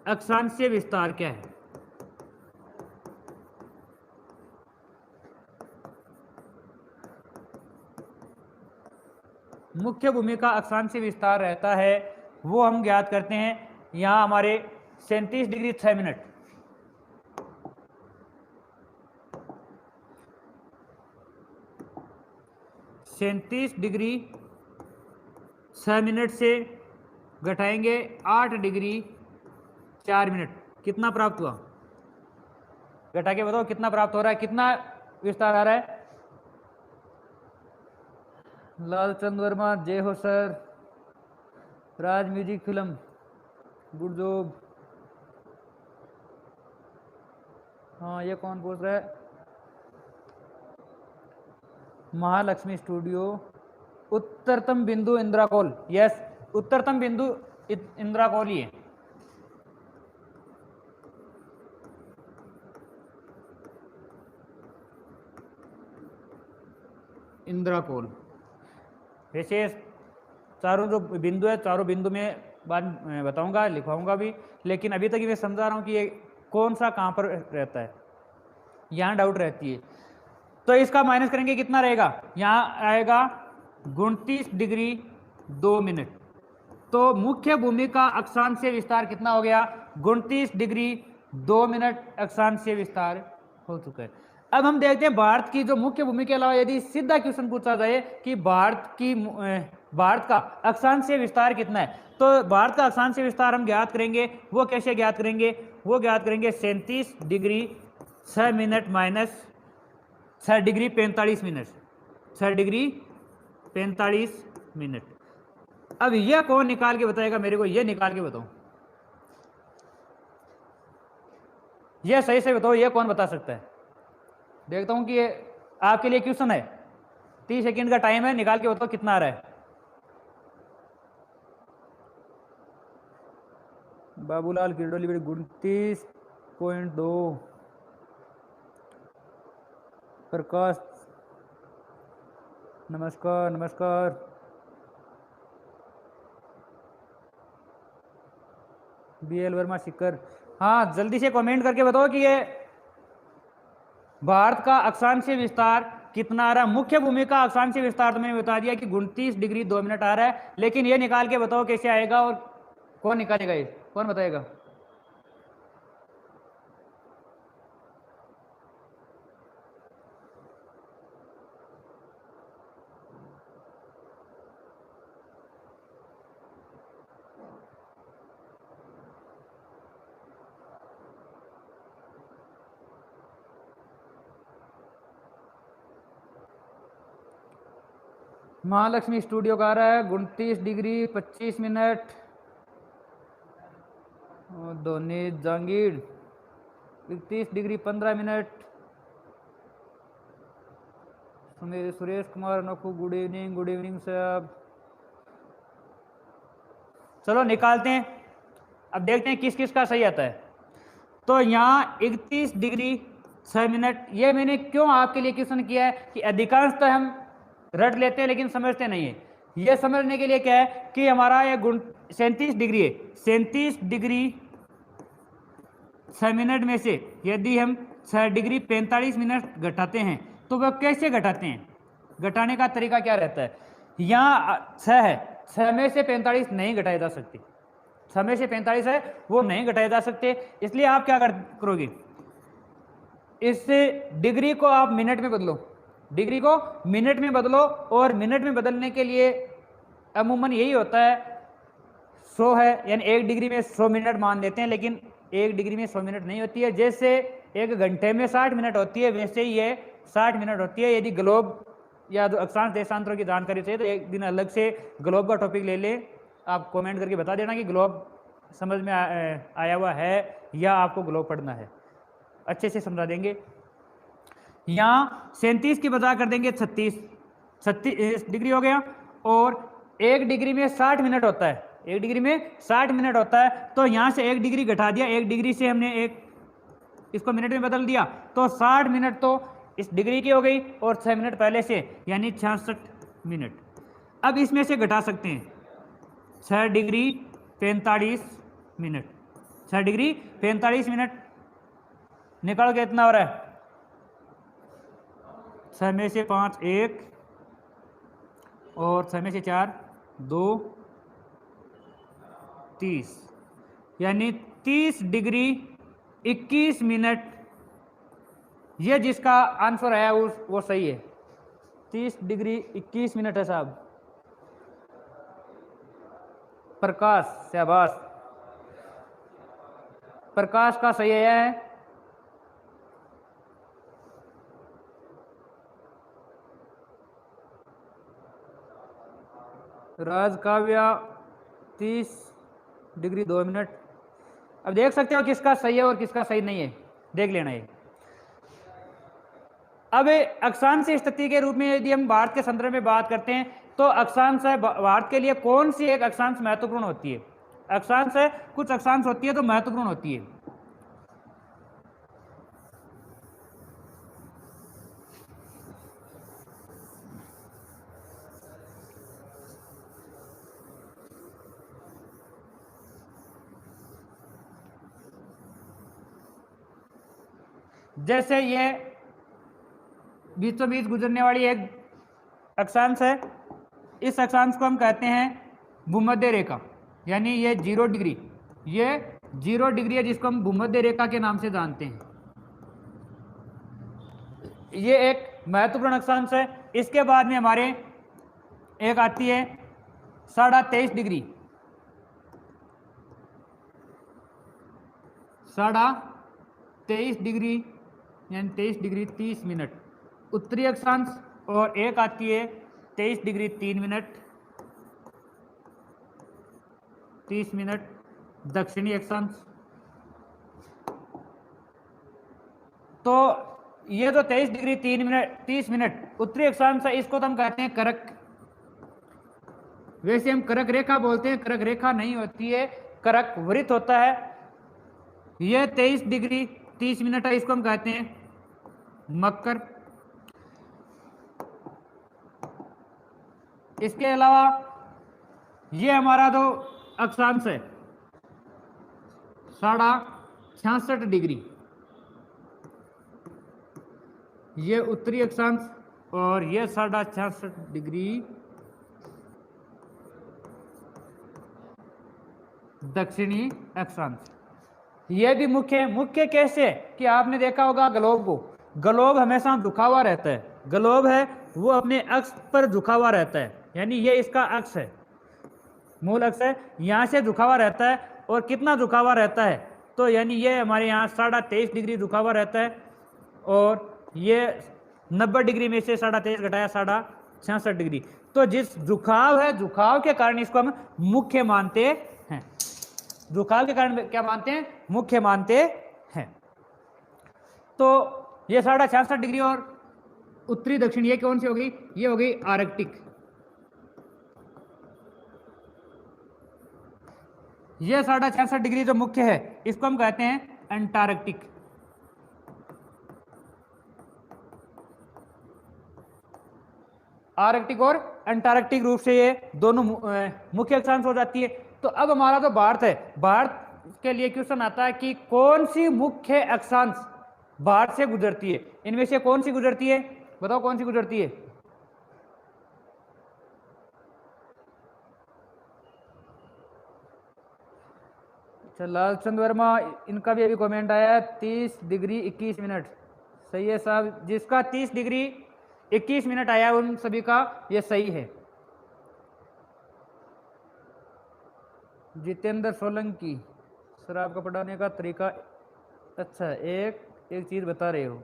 S1: अक्षांशीय विस्तार क्या है? मुख्य भूमि का अक्षांशीय विस्तार रहता है, वो हम ज्ञात करते हैं। यहां हमारे 37 डिग्री 6 मिनट 37 डिग्री 6 मिनट से घटाएंगे 8 डिग्री 4 मिनट, कितना प्राप्त हुआ? घटा के बताओ कितना प्राप्त हो रहा है, कितना विस्तार आ रहा है? लालचंद वर्मा, जय हो सर। राज म्यूजिक फिल्म, गुड जॉब। हाँ, ये कौन पूछ रहा है? महालक्ष्मी स्टूडियो। उत्तरतम बिंदु इंद्राकोल, यस, उत्तरतम बिंदु इंद्राकोल ही है। इंद्राकोल। वैसे चारों जो बिंदु है, चारों बिंदु में बाद बताऊंगा, लिखवाऊंगा भी, लेकिन अभी तक मैं समझा रहा हूं कि ये कौन सा कहां पर रहता है, यहां डाउट रहती है। तो इसका माइनस करेंगे, कितना रहेगा? यहां आएगा 29 डिग्री 2 मिनट। तो मुख्य भूमि का अक्षांशीय विस्तार कितना हो गया? 29 डिग्री 2 मिनट अक्षांशीय विस्तार हो चुका है। अब हम देखते हैं भारत की जो मुख्य भूमि के अलावा यदि सीधा क्वेश्चन पूछा जाए कि भारत का अक्षांशीय विस्तार कितना है, तो भारत का अक्षांशीय विस्तार हम ज्ञात करेंगे। वो कैसे ज्ञात करेंगे? वो ज्ञात करेंगे 37 degree 6 minute minus 6 degree 45 minute 6 degree 45 minute. अब यह कौन निकाल के बताएगा मेरे को? यह निकाल के बताओ, यह सही से बताओ, यह कौन बता सकता है? देखता हूं कि ये आपके लिए क्वेश्चन है, 30 सेकंड का टाइम है, निकाल के बताओ कितना आ रहा है। बाबूलाल किरडोली 29.2। प्रकाश, नमस्कार नमस्कार। BL वर्मा शिखर, हाँ जल्दी से कमेंट करके बताओ कि ये भारत का अक्षांशीय विस्तार कितना आ रहा है। मुख्य भूमि का अक्षांशीय विस्तार तो मैंने बता दिया कि 29 डिग्री 2 मिनट आ रहा है, लेकिन ये निकाल के बताओ कैसे आएगा और कौन निकालेगा, ये कौन बताएगा? महालक्ष्मी स्टूडियो का आ रहा है 29 degree 25 minute. Dhoni Jahangir 31 degree 15 minute. Suresh Kumar Nakhu, good evening साहब। चलो निकालते हैं, अब देखते हैं किस किस का सही आता है। तो यहाँ 31 डिग्री 6 मिनट, ये मैंने क्यों आपके लिए क्वेश्चन किया है कि अधिकांशतः हम रट लेते हैं लेकिन समझते नहीं है। ये समझने के लिए क्या है कि हमारा ये गुण 37 डिग्री है, 37 डिग्री 6 मिनट में से यदि हम 6 डिग्री 45 मिनट घटाते हैं तो वह कैसे घटाते हैं, घटाने का तरीका क्या रहता है। यहाँ 6 है, 6 में से 45 नहीं घटाए जा सकते, 6 में से 45 है वो नहीं घटाए जा सकते, इसलिए आप क्या करोगे, इस डिग्री को आप मिनट में बदलो, डिग्री को मिनट में बदलो, और मिनट में बदलने के लिए अमूमन यही होता है 100 है, यानी 1 डिग्री में 100 मिनट मान लेते हैं, लेकिन 1 डिग्री में 100 मिनट नहीं होती है। जैसे 1 घंटे में 60 मिनट होती है वैसे ही ये 60 मिनट होती है। यदि ग्लोब या अक्षांश देशांतरों की जानकारी चाहिए तो एक दिन अलग से ग्लोब का टॉपिक ले लें, आप कमेंट करके बता देना कि ग्लोब समझ में आया हुआ है या आपको ग्लोब पढ़ना है, अच्छे से समझा देंगे। यहाँ 37 की बजाय कर देंगे 36 डिग्री हो गया, और 1 डिग्री में 60 मिनट होता है, 1 डिग्री में 60 मिनट होता है, तो यहाँ से 1 डिग्री घटा दिया, 1 डिग्री से हमने इसको मिनट में बदल दिया, तो 60 मिनट तो इस डिग्री की हो गई, और 6 मिनट पहले से यानी 66 मिनट। अब इसमें से घटा सकते हैं 6 डिग्री 45 मिनट, 6 डिग्री 45 मिनट निकाल के इतना हो रहा है, 6 में से 5 1, और 6 में से 4 2, 30, यानी 30 डिग्री 21 मिनट, ये जिसका आंसर है वो सही है, 30 डिग्री 21 मिनट है साहब। प्रकाश, शाबाश, प्रकाश का सही है। राज काव्या 30 डिग्री 2 मिनट। अब देख सकते हो किसका सही है और किसका सही नहीं है, देख लेना ये। अब अक्षांश स्थिति के रूप में यदि हम भारत के संदर्भ में बात करते हैं तो अक्षांश है भारत के लिए कौन सी एक अक्षांश महत्वपूर्ण होती है। अक्षांश है, कुछ अक्षांश होती है तो महत्वपूर्ण होती है। जैसे ये बीचों बीच गुजरने वाली एक अक्षांश है, इस अक्षांश को हम कहते हैं भूमध्य रेखा, यानी ये 0 डिग्री, ये 0 डिग्री है जिसको हम भूमध्य रेखा के नाम से जानते हैं। ये एक महत्वपूर्ण अक्षांश है। इसके बाद में हमारे एक आती है 23.5 डिग्री, 23.5 डिग्री यानी 23 डिग्री 30 मिनट उत्तरी अक्षांश, और एक आती है 23 डिग्री 3 मिनट 30 मिनट दक्षिणी अक्षांश। तो ये जो 23 डिग्री 3 मिनट 30 मिनट उत्तरी अक्षांश है, इसको तो हम कहते हैं कर्क। वैसे हम कर्क रेखा बोलते हैं, कर्क रेखा नहीं होती है, कर्क वृत्त होता है। यह 23 डिग्री 30 मिनट है, इसको हम कहते हैं मकर। इसके अलावा ये हमारा जो अक्षांश है 66.5 डिग्री, ये उत्तरी अक्षांश, और ये 66.5 डिग्री दक्षिणी अक्षांश। ये भी मुख्य कैसे कि आपने देखा होगा ग्लोब को, ग्लोब हमेशा झुका हुआ रहता है, ग्लोब है वो अपने अक्ष पर झुका हुआ रहता है, यानी ये इसका अक्ष है, मूल अक्ष है, यहाँ से झुका हुआ रहता है। और कितना झुका हुआ रहता है, तो यानी ये हमारे यहाँ 23.5 डिग्री झुका हुआ रहता है, और ये 90 डिग्री में से 23.5 घटाया 66 डिग्री। तो जिस झुकाव है, झुकाव के कारण इसको हम मुख्य मानते हैं, झुकाव के कारण क्या मानते हैं, मुख्य मानते हैं। तो ये 66.5 डिग्री और उत्तरी दक्षिण ये कौन सी हो गई, ये हो गई आर्कटिक। ये 66.5 डिग्री जो मुख्य है इसको हम कहते हैं अंटार्कटिक। आर्कटिक और अंटार्कटिक रूप से ये दोनों मुख्य अक्षांश हो जाती है। तो अब हमारा जो भारत है, भारत के लिए क्वेश्चन आता है कि कौन सी मुख्य अक्षांश भारत से गुजरती है, इनमें से कौन सी गुजरती है, बताओ कौन सी गुजरती है। अच्छा, लालचंद वर्मा, इनका भी अभी कमेंट आया है 30 डिग्री 21 मिनट। सही है साहब, जिसका 30 डिग्री 21 मिनट आया उन सभी का ये सही है। जितेंद्र सोलंकी, सर आपका पढ़ाने का तरीका अच्छा, एक एक चीज़ बता रहे हो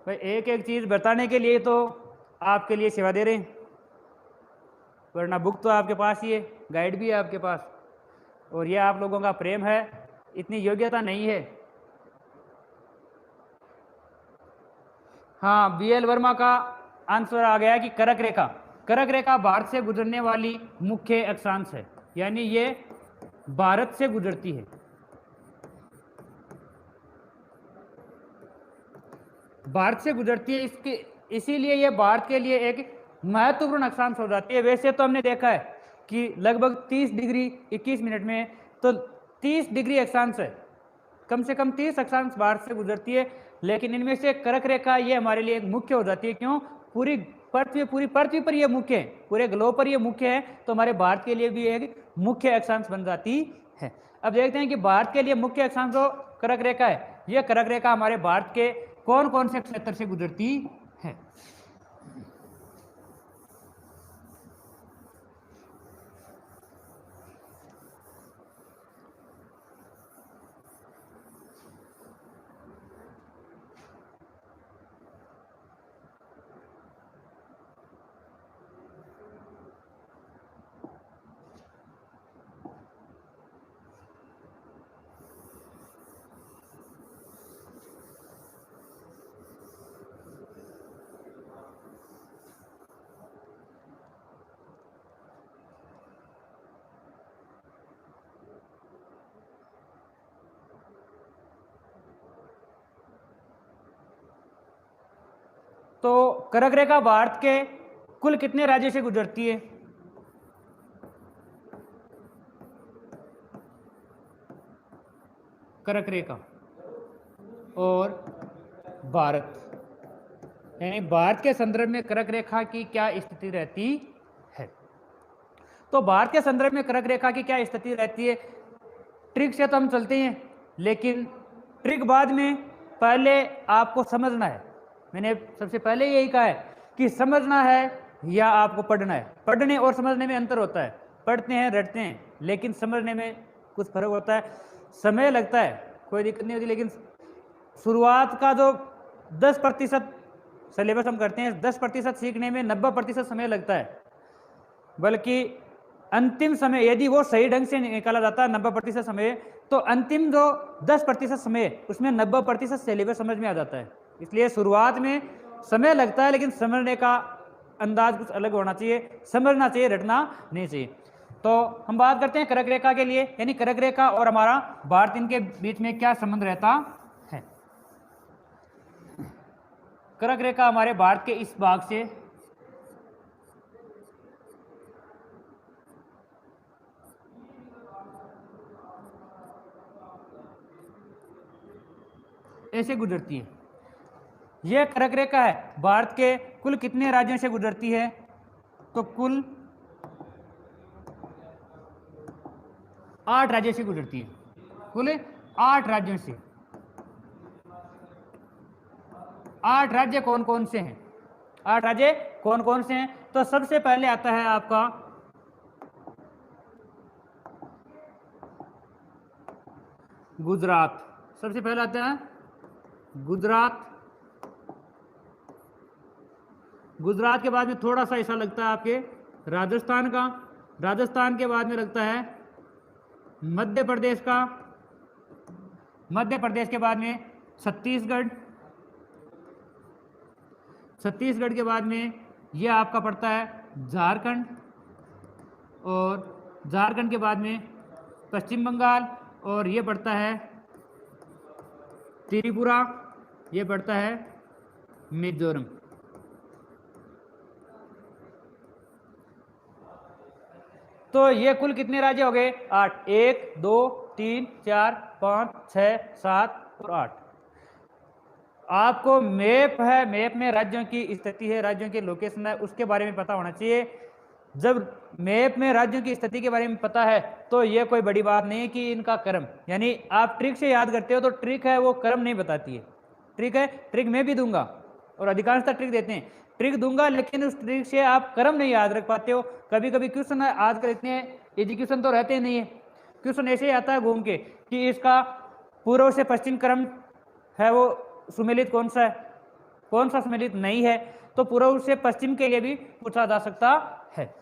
S1: भाई, एक एक चीज़ बताने के लिए तो आपके लिए सेवा दे रहे हैं, वरना बुक तो आपके पास ही है, गाइड भी है आपके पास, और ये आप लोगों का प्रेम है, इतनी योग्यता नहीं है। हाँ, बीएल वर्मा का आंसर आ गया कि करक रेखा, करक रेखा भारत से गुजरने वाली मुख्य अक्षांश है, यानी ये भारत से गुजरती है। भारत से गुजरती है, इसके इसीलिए ये भारत के लिए एक महत्वपूर्ण अक्षांश हो जाती है। वैसे तो हमने देखा है कि लगभग 30 डिग्री 21 मिनट में तो 30 डिग्री अक्षांश है, कम से कम 30 अक्षांश भारत से गुजरती है, लेकिन इनमें से कर्क रेखा ये हमारे लिए एक मुख्य हो जाती है। क्यों? पूरी पृथ्वी पर ये मुख्य है, पूरे ग्लोब पर ये मुख्य है, तो हमारे भारत के लिए भी एक मुख्य अक्षांश बन जाती है। अब देखते हैं कि भारत के लिए मुख्य अक्षांश जो कर्क रेखा है, ये कर्क रेखा हमारे भारत के कौन कौन से क्षेत्र से गुजरती है। तो कर्क रेखा भारत के कुल कितने राज्यों से गुजरती है? कर्क रेखा और भारत, यानी भारत के संदर्भ में कर्क रेखा की क्या स्थिति रहती है। तो भारत के संदर्भ में कर्क रेखा की क्या स्थिति रहती है, ट्रिक से तो हम चलते हैं, लेकिन ट्रिक बाद में, पहले आपको समझना है। मैंने सबसे पहले यही कहा है कि समझना है या आपको पढ़ना है। पढ़ने और समझने में अंतर होता है, पढ़ते हैं रटते हैं, लेकिन समझने में कुछ फर्क होता है, समय लगता है, कोई दिक्कत नहीं होती, लेकिन शुरुआत का जो 10% सिलेबस हम करते हैं, 10% सीखने में 90% समय लगता है, बल्कि अंतिम समय यदि वो सही ढंग से निकाला जाता है 90% समय, तो अंतिम जो 10% समय उसमें 90% सिलेबस समझ में आ जाता है। इसलिए शुरुआत में समय लगता है, लेकिन समझने का अंदाज कुछ अलग होना चाहिए, समझना चाहिए, रटना नहीं चाहिए। तो हम बात करते हैं कर्क रेखा के लिए, यानी कर्क रेखा और हमारा भारत, इनके बीच में क्या संबंध रहता है। कर्क रेखा हमारे भारत के इस भाग से ऐसे गुजरती है। यह कर्क रेखा है भारत के कुल कितने राज्यों से गुजरती है, तो कुल 8 राज्यों से गुजरती है, कुल 8 राज्यों से। 8 राज्य कौन कौन से हैं, 8 राज्य कौन कौन से हैं, तो सबसे पहले आता है आपका गुजरात, सबसे पहले आता है गुजरात। गुजरात के बाद में थोड़ा सा ऐसा लगता है आपके राजस्थान का, राजस्थान के बाद में लगता है मध्य प्रदेश का, मध्य प्रदेश के बाद में छत्तीसगढ़, छत्तीसगढ़ के बाद में यह आपका पड़ता है झारखंड, और झारखंड के बाद में पश्चिम बंगाल, और ये पड़ता है त्रिपुरा, ये पड़ता है मिजोरम। तो ये कुल कितने राज्य हो गए? 8। 1 2 3 4 5 6 7 और 8। आपको मैप है, मैप में राज्यों की स्थिति है, राज्यों के लोकेशन है, उसके बारे में पता होना चाहिए। जब मैप में राज्यों की स्थिति के बारे में पता है तो ये कोई बड़ी बात नहीं है कि इनका क्रम, यानी आप ट्रिक से याद करते हो तो ट्रिक है वो क्रम नहीं बताती है। ट्रिक है, ट्रिक मैं भी दूंगा और अधिकांशतः ट्रिक देते हैं, ट्रिक दूंगा, लेकिन उस ट्रिक से आप क्रम नहीं याद रख पाते हो। कभी कभी क्वेश्चन आजकल इतने एजुकेशन तो रहते नहीं है, क्वेश्चन ऐसे ही आता है घूम के कि इसका पूर्व से पश्चिम क्रम है वो सुमेलित कौन सा है, कौन सा सुमेलित नहीं है, तो पूर्व से पश्चिम के लिए भी पूछा जा सकता है।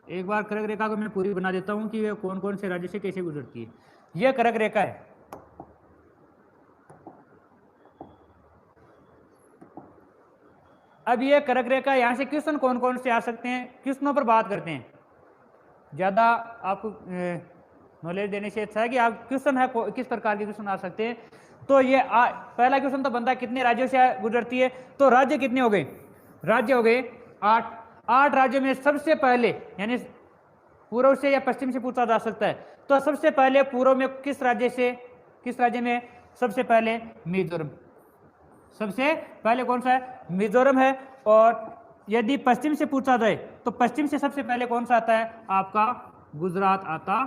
S1: एक बार कर्क रेखा को मैं पूरी बना देता हूं कि वे कौन कौन से राज्य से कैसे गुजरती है। यह कर्क रेखा है, अब यह कर्क रेखा, यहां से क्वेश्चन कौन कौन से आ सकते हैं, क्वेश्चनों पर बात करते हैं। ज्यादा आपको नॉलेज देने से अच्छा है कि आप क्वेश्चन है किस प्रकार के क्वेश्चन आ सकते हैं। तो ये पहला क्वेश्चन तो बनता है कितने राज्यों से गुजरती है, तो राज्य कितने हो गए? राज्य हो गए 8। 8 राज्यों में सबसे पहले, यानी पूर्व से या पश्चिम से पूछा जा सकता है, तो सबसे पहले पूर्व में किस राज्य में? सबसे पहले मिजोरम, सबसे पहले कौन सा है? मिजोरम है। और यदि पश्चिम से पूछा जाए तो पश्चिम से सबसे पहले कौन सा आता है? आपका गुजरात आता।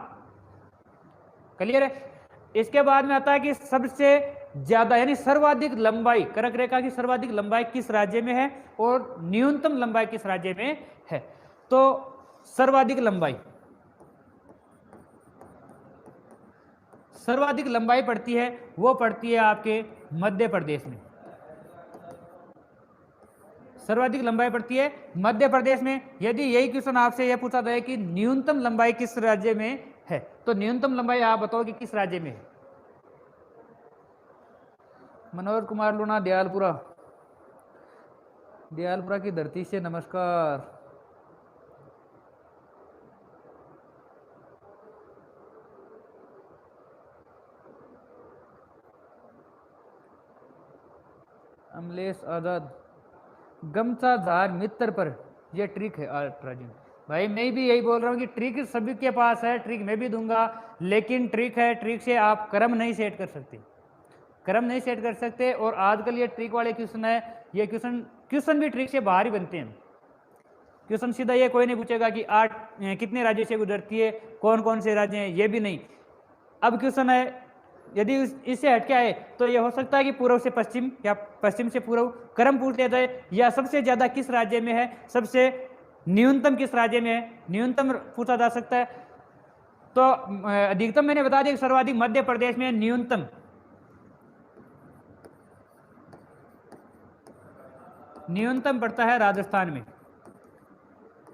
S1: क्लियर है? इसके बाद में आता है कि सबसे ज्यादा यानी सर्वाधिक लंबाई, कर्क रेखा की सर्वाधिक लंबाई किस राज्य में है और न्यूनतम लंबाई किस राज्य में है। तो सर्वाधिक लंबाई पड़ती है, वो पड़ती है आपके मध्य प्रदेश में। सर्वाधिक लंबाई पड़ती है मध्य प्रदेश में। यदि यही क्वेश्चन आपसे यह पूछा जाए कि न्यूनतम लंबाई किस राज्य में है, तो न्यूनतम लंबाई आप बताओ कि किस राज्य में है? मनोज कुमार लूना, दयालपुरा की धरती से नमस्कार। अमलेश आजाद, गमचा झार मित्र पर, यह ट्रिक है राजन भाई। मैं भी यही बोल रहा हूँ कि ट्रिक सभी के पास है, ट्रिक मैं भी दूंगा, लेकिन ट्रिक है, ट्रिक से आप क्रम नहीं सेट कर सकते, क्रम नहीं सेट कर सकते। और आजकल ये ट्रिक वाले क्वेश्चन है, ये क्वेश्चन भी ट्रिक से बाहर ही बनते हैं। क्वेश्चन सीधा ये कोई नहीं पूछेगा कि 8 कितने राज्यों से गुजरती है, कौन कौन से राज्य हैं, ये भी नहीं। अब क्वेश्चन है यदि इससे हटके आए तो ये हो सकता है कि पूर्व से पश्चिम या पश्चिम से पूर्व क्रम पूछ लिया जाए, या सबसे ज्यादा किस राज्य में है, सबसे न्यूनतम किस राज्य में है, न्यूनतम पूछा जा सकता है। तो अधिकतम मैंने बता दिया, सर्वाधिक मध्य प्रदेश में, न्यूनतम पड़ता है राजस्थान में।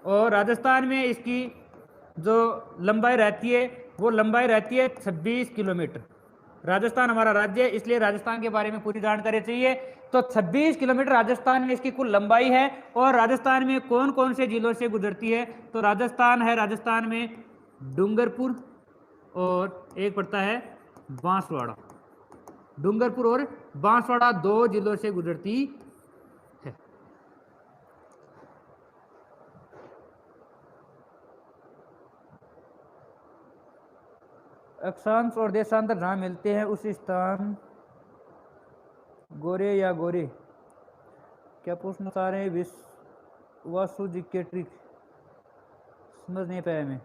S1: और राजस्थान में इसकी जो लंबाई रहती है वो लंबाई रहती है 26 किलोमीटर। राजस्थान हमारा राज्य है, इसलिए राजस्थान के बारे में पूरी जानकारी चाहिए। तो 26 किलोमीटर राजस्थान में इसकी कुल लंबाई है। और राजस्थान में कौन कौन से जिलों से गुजरती है, तो राजस्थान में डूंगरपुर और एक पड़ता है बांसवाड़ा। डूंगरपुर और बांसवाड़ा 2 जिलों से गुजरती है। अक्षांश और देशांतर जहां मिलते हैं उस स्थान गोरे या गोरे, क्या पूछना चाह रहे हैं? विश्वासु जी के ट्रिक समझ नहीं पाया मैं।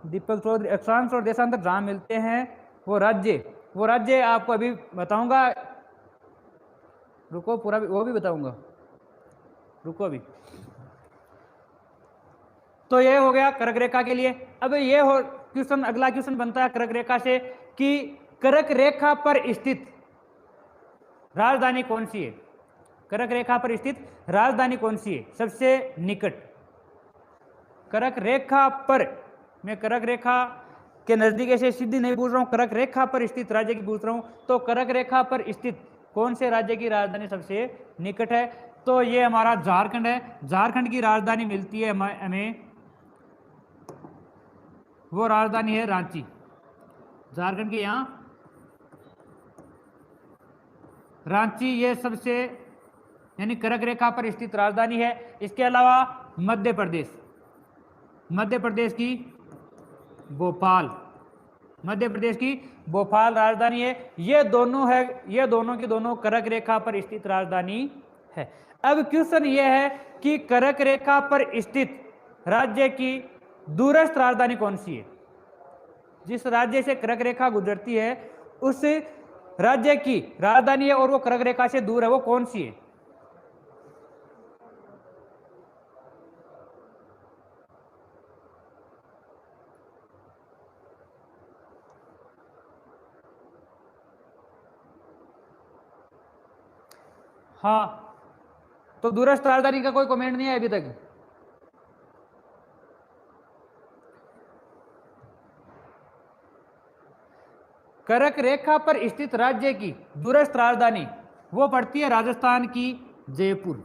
S1: दीपक चौधरी, अक्षांश और देशांतर जहां मिलते हैं वो राज्य आपको अभी बताऊंगा, रुको, पूरा वो भी बताऊंगा, रुको अभी। तो ये हो गया कर्क रेखा के लिए। अब ये हो क्वेश्चन, अगला क्वेश्चन बनता है कर्क रेखा से कि कर्क रेखा पर स्थित राजधानी कौन सी है? कर्क रेखा पर स्थित राजधानी कौन सी है सबसे निकट? कर्क रेखा पर, मैं कर्क रेखा के नजदीक ऐसे सीधी नहीं पूछ रहा हूं, कर्क रेखा पर स्थित राज्य की पूछ रहा हूं। तो कर्क रेखा पर स्थित कौन से राज्य की राजधानी सबसे निकट है? तो ये हमारा झारखंड है। झारखंड की राजधानी मिलती है हमें, वो राजधानी है रांची। झारखंड के यहां रांची, ये सबसे यानी कर्क रेखा पर स्थित राजधानी है। इसके अलावा मध्य प्रदेश, मध्य प्रदेश की भोपाल, मध्य प्रदेश की भोपाल राजधानी है। ये दोनों है, ये दोनों की दोनों कर्क रेखा पर स्थित राजधानी है। अब क्वेश्चन ये है कि कर्क रेखा पर स्थित राज्य की दूरस्थ राजधानी कौन सी है? जिस राज्य से कर्क रेखा गुजरती है उस राज्य की राजधानी है और वो कर्क रेखा से दूर है, वो कौन सी है? हाँ, तो दूरस्थ राजधानी का कोई कमेंट नहीं है अभी तक। कर्क रेखा पर स्थित राज्य की दूरस्थ राजधानी वो पड़ती है राजस्थान की जयपुर।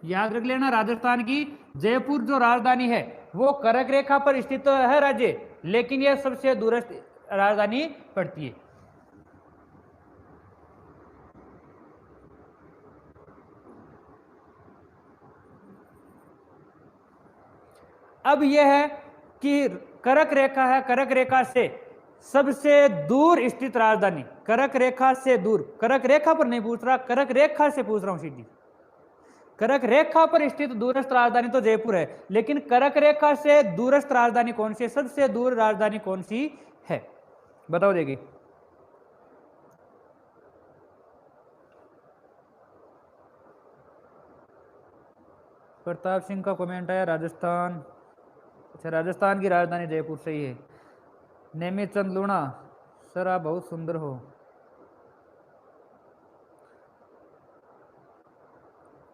S1: याद रख लेना, राजस्थान की जयपुर जो राजधानी है वो कर्क रेखा पर स्थित तो है राज्य, लेकिन यह सबसे दूरस्थ राजधानी पड़ती है। अब यह है कि कर्क रेखा है, कर्क रेखा से सबसे दूर स्थित राजधानी, कर्क रेखा से दूर, कर्क रेखा पर नहीं पूछ रहा, कर्क रेखा से पूछ रहा हूं सीधी। कर्क रेखा पर स्थित दूरस्थ राजधानी तो जयपुर है, लेकिन कर्क रेखा से दूरस्थ राजधानी कौन सी है? सबसे दूर राजधानी कौन सी है? बताओ देखिए। प्रताप सिंह का कमेंट आया राजस्थान। अच्छा, राजस्थान की राजधानी जयपुर सही है। नेमित चंद लूणा, सर आप बहुत सुंदर हो।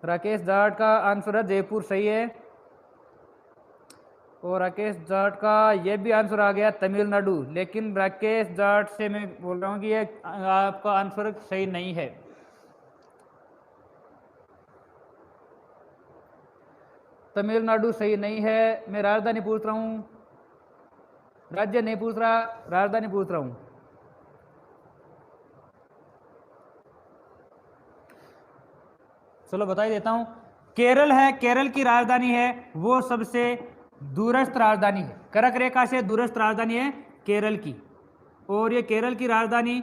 S1: राकेश जाट का आंसर है जयपुर सही है। और राकेश जाट का ये भी आंसर आ गया तमिलनाडु, लेकिन राकेश जाट से मैं बोल रहा हूँ कि ये आपका आंसर सही नहीं है। तमिलनाडु सही नहीं है। मैं राजधानी पूछ रहा हूँ, राज्य नहीं पूछ रहा, राजधानी पूछ रहा हूँ। चलो बता ही देता हूँ, केरल है, केरल की राजधानी है वो सबसे दूरस्थ राजधानी है, कर्क रेखा से दूरस्थ राजधानी है केरल की। और ये केरल की राजधानी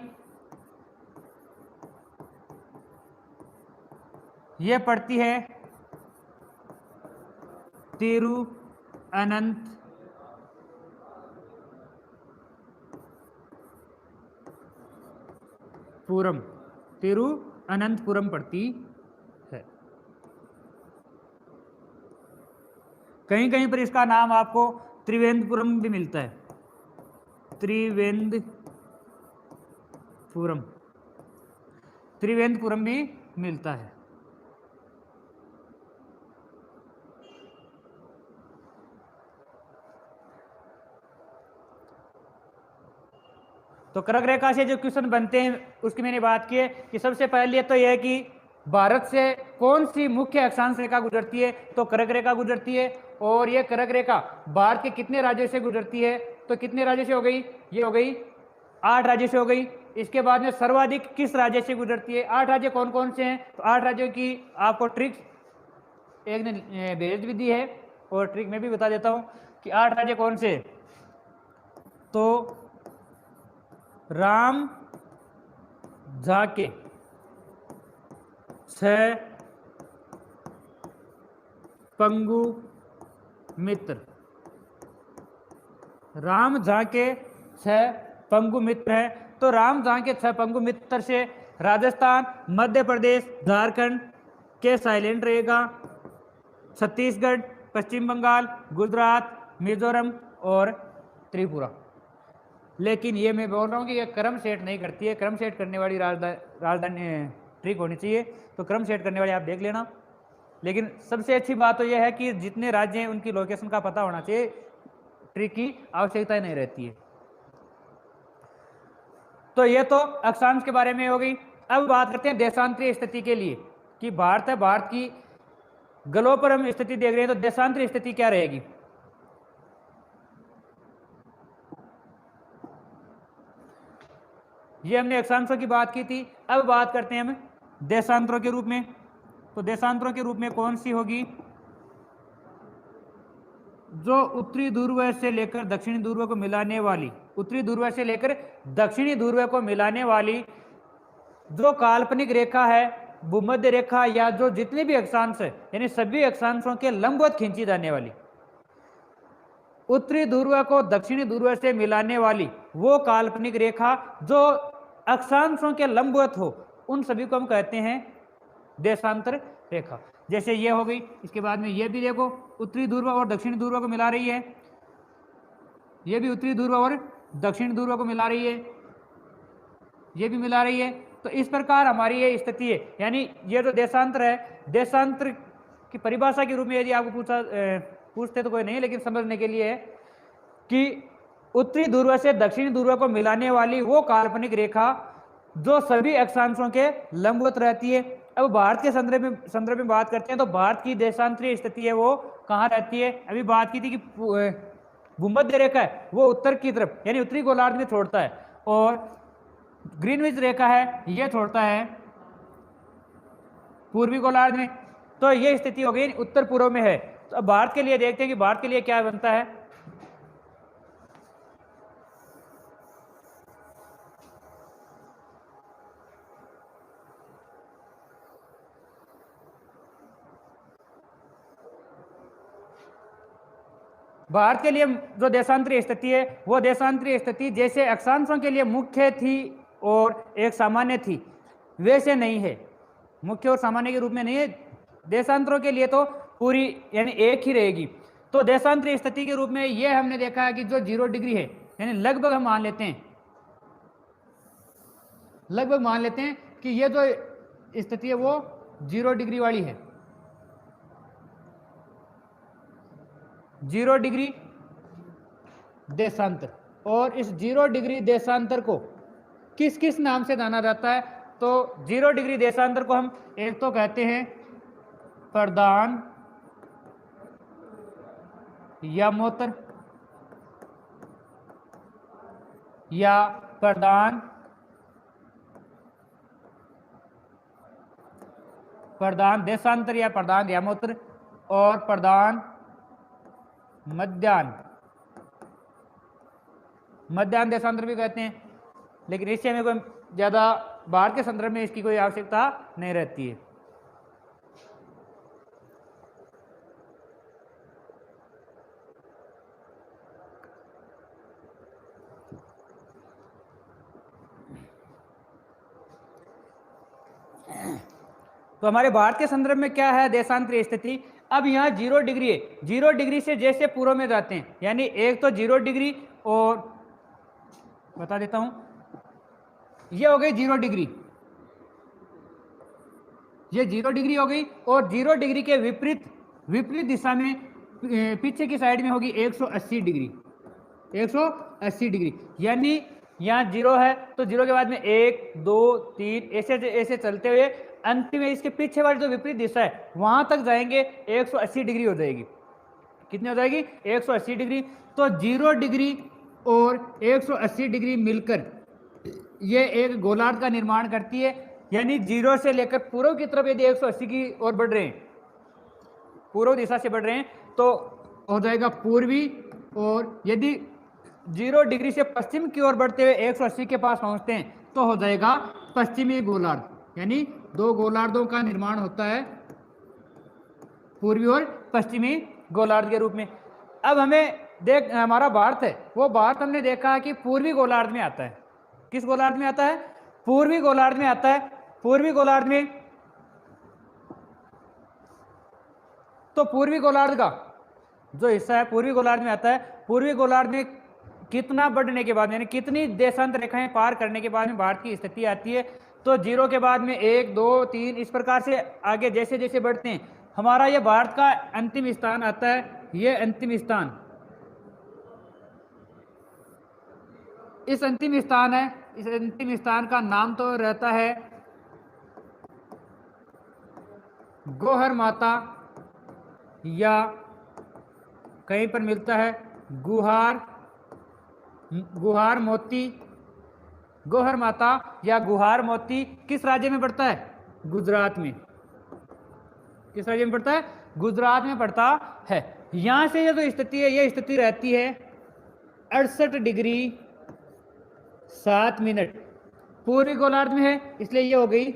S1: ये पड़ती है तिरुअनंतपुरम, तिरुअनंतपुरम पड़ती है। कहीं कहीं पर इसका नाम आपको त्रिवेंद्रपुरम भी मिलता है, त्रिवेंद्रपुरम, त्रिवेंद्रपुरम भी मिलता है। तो कर्क रेखा से जो क्वेश्चन बनते हैं उसकी मैंने बात की है कि सबसे पहले तो यह है कि भारत से कौन सी मुख्य अक्षांश रेखा गुजरती है? तो कर्क रेखा गुजरती है। और ये कर्क रेखा भारत के कितने राज्यों से गुजरती है? तो कितने राज्य से हो गई? ये हो गई 8 राज्य से हो गई। इसके बाद में सर्वाधिक किस राज्य से गुजरती है? 8 राज्य कौन कौन से हैं? तो 8 राज्यों की आपको ट्रिक्स एक ने भेज भी दी है और ट्रिक में भी बता देता हूं कि 8 राज्य कौन से। तो राम झाके 6 पंगु मित्र, राम झाके 6 पंगु मित्र है। तो राम झाके 6 पंगु मित्र से राजस्थान, मध्य प्रदेश, झारखंड के साइलेंट रहेगा, छत्तीसगढ़, पश्चिम बंगाल, गुजरात, मिजोरम और त्रिपुरा। लेकिन ये मैं बोल रहा हूँ कि ये क्रम सेट नहीं करती है। क्रम सेट करने वाली राजधानी ट्रिक होनी चाहिए, तो क्रम सेट करने वाली आप देख लेना। लेकिन सबसे अच्छी बात तो यह है कि जितने राज्य हैं उनकी लोकेशन का पता होना चाहिए, ट्रिक की आवश्यकता नहीं रहती है। तो ये तो अक्षांश के बारे में हो गई। अब बात करते हैं देशांतरीय स्थिति के लिए, कि भारत है, भारत की गलों पर हम स्थिति देख रहे हैं, तो देशांतरीय स्थिति क्या रहेगी। ये हमने अक्षांशों की बात की थी। अब बात करते हैं हम देशांतरों के रूप में। तो देशांतरों के रूप में कौन सी होगी, जो उत्तरी ध्रुव से लेकर दक्षिणी ध्रुव को मिलाने वाली, उत्तरी ध्रुव से लेकर दक्षिणी ध्रुव को मिलाने वाली जो काल्पनिक रेखा है, भूमध्य रेखा, या जो जितने भी अक्षांश है, यानी सभी अक्षांशों के लंबवत खींची जाने वाली, उत्तरी ध्रुव को दक्षिणी ध्रुव से मिलाने वाली वो काल्पनिक रेखा जो अक्षांशों के लंबवत हो, उन सभी को हम कहते हैं देशांतर रेखा। जैसे ये हो गई, इसके बाद में ये भी देखो, उत्तरी ध्रुव और दक्षिणी ध्रुव को मिला रही है, ये भी उत्तरी ध्रुव और दक्षिणी ध्रुव को मिला रही है, ये भी मिला रही है। तो इस प्रकार हमारी ये स्थिति है। यानी ये जो देशांतर है, देशांतर की परिभाषा के रूप में यदि आपको पूछते तो कोई नहीं, लेकिन समझने के लिए है कि उत्तरी ध्रुव से दक्षिणी ध्रुव को मिलाने वाली वो काल्पनिक रेखा जो सभी अक्षांशों के लंबवत रहती है। अब भारत के संदर्भ में बात करते हैं, तो भारत की देशांतरीय स्थिति है वो कहाँ रहती है। अभी बात की थी कि भूमध्य रेखा है वो उत्तर की तरफ, यानी उत्तरी गोलार्ध में छोड़ता है, और ग्रीनविच रेखा है ये छोड़ता है पूर्वी गोलार्ध में। तो ये स्थिति हो गई, उत्तर पूर्व में है। तो अब भारत के लिए देखते हैं कि भारत के लिए क्या बनता है। भारत के लिए जो देशांतरीय स्थिति है, वो देशांतरीय स्थिति जैसे अक्षांशों के लिए मुख्य थी और एक सामान्य थी, वैसे नहीं है। मुख्य और सामान्य के रूप में नहीं है, देशांतरों के लिए तो पूरी यानी एक ही रहेगी। तो देशांतरीय स्थिति के रूप में ये हमने देखा है कि जो 0 डिग्री है, यानी लगभग हम मान लेते हैं, लगभग मान लेते हैं कि ये जो स्थिति है वो 0 डिग्री वाली है। 0 डिग्री देशांतर, और इस 0 डिग्री देशांतर को किस किस नाम से जाना जाता है। तो 0 डिग्री देशांतर को हम एक तो कहते हैं प्रधान यमोत्तर, या प्रधान देशांतर, या प्रधान यमोत्तर, और प्रधान मध्याह्न देशांतर भी कहते हैं। लेकिन इससे हमें कोई ज़्यादा भारत के संदर्भ में इसकी कोई आवश्यकता नहीं रहती है। तो हमारे भारत के संदर्भ में क्या है देशांतरीय स्थिति। अब यहाँ 0 डिग्री है, 0 डिग्री से जैसे पूर्व में जाते हैं, यानी एक तो 0 डिग्री, और बता देता हूं, ये हो गई 0 डिग्री, ये 0 डिग्री हो गई, और 0 डिग्री के विपरीत दिशा में पीछे की साइड में होगी 180 डिग्री, 180 डिग्री। यानी यहाँ 0 है तो 0 के बाद में 1 2 3 ऐसे चलते हुए अंतिम में इसके पीछे वाली जो विपरीत दिशा है वहां तक जाएंगे, 180 डिग्री हो जाएगी। कितनी हो जाएगी? 180 डिग्री। तो 0 डिग्री और 180 डिग्री मिलकर ये एक गोलार्ध का निर्माण करती है। यानी 0 से लेकर पूर्व की तरफ यदि 180 की ओर बढ़ रहे हैं, पूर्व दिशा से बढ़ रहे हैं, तो हो जाएगा पूर्वी, और यदि 0 डिग्री से पश्चिम की ओर बढ़ते हुए 180 के पास पहुंचते हैं तो हो जाएगा पश्चिमी गोलार्ध। यानी 2 गोलार्धों का निर्माण होता है, पूर्वी और पश्चिमी गोलार्ध के रूप में। अब हमें हमारा भारत है, वो भारत हमने देखा है कि पूर्वी गोलार्ध में आता है। किस गोलार्ध में आता है? पूर्वी गोलार्ध में आता है। पूर्वी गोलार्ध में, तो पूर्वी गोलार्ध का जो हिस्सा है पूर्वी गोलार्ध में आता है। पूर्वी गोलार्ध में कितना बढ़ने के बाद यानी कितनी देशांतर रेखाएं पार करने के बाद में भारत की स्थिति आती है। तो 0 के बाद में 1 2 3 इस प्रकार से आगे जैसे जैसे बढ़ते हैं हमारा ये भारत का अंतिम स्थान आता है। ये अंतिम स्थान, इस अंतिम स्थान है, इस अंतिम स्थान का नाम तो रहता है गौहर माता या कहीं पर मिलता है गुहार मोती, गौहर माता या गुहार मोती। किस राज्य में पड़ता है? गुजरात में। किस राज्य में पड़ता है? गुजरात में पड़ता है। यहां से ये जो स्थिति है ये स्थिति रहती है 68 डिग्री 7 मिनट पूर्वी गोलार्ध में है, इसलिए ये हो गई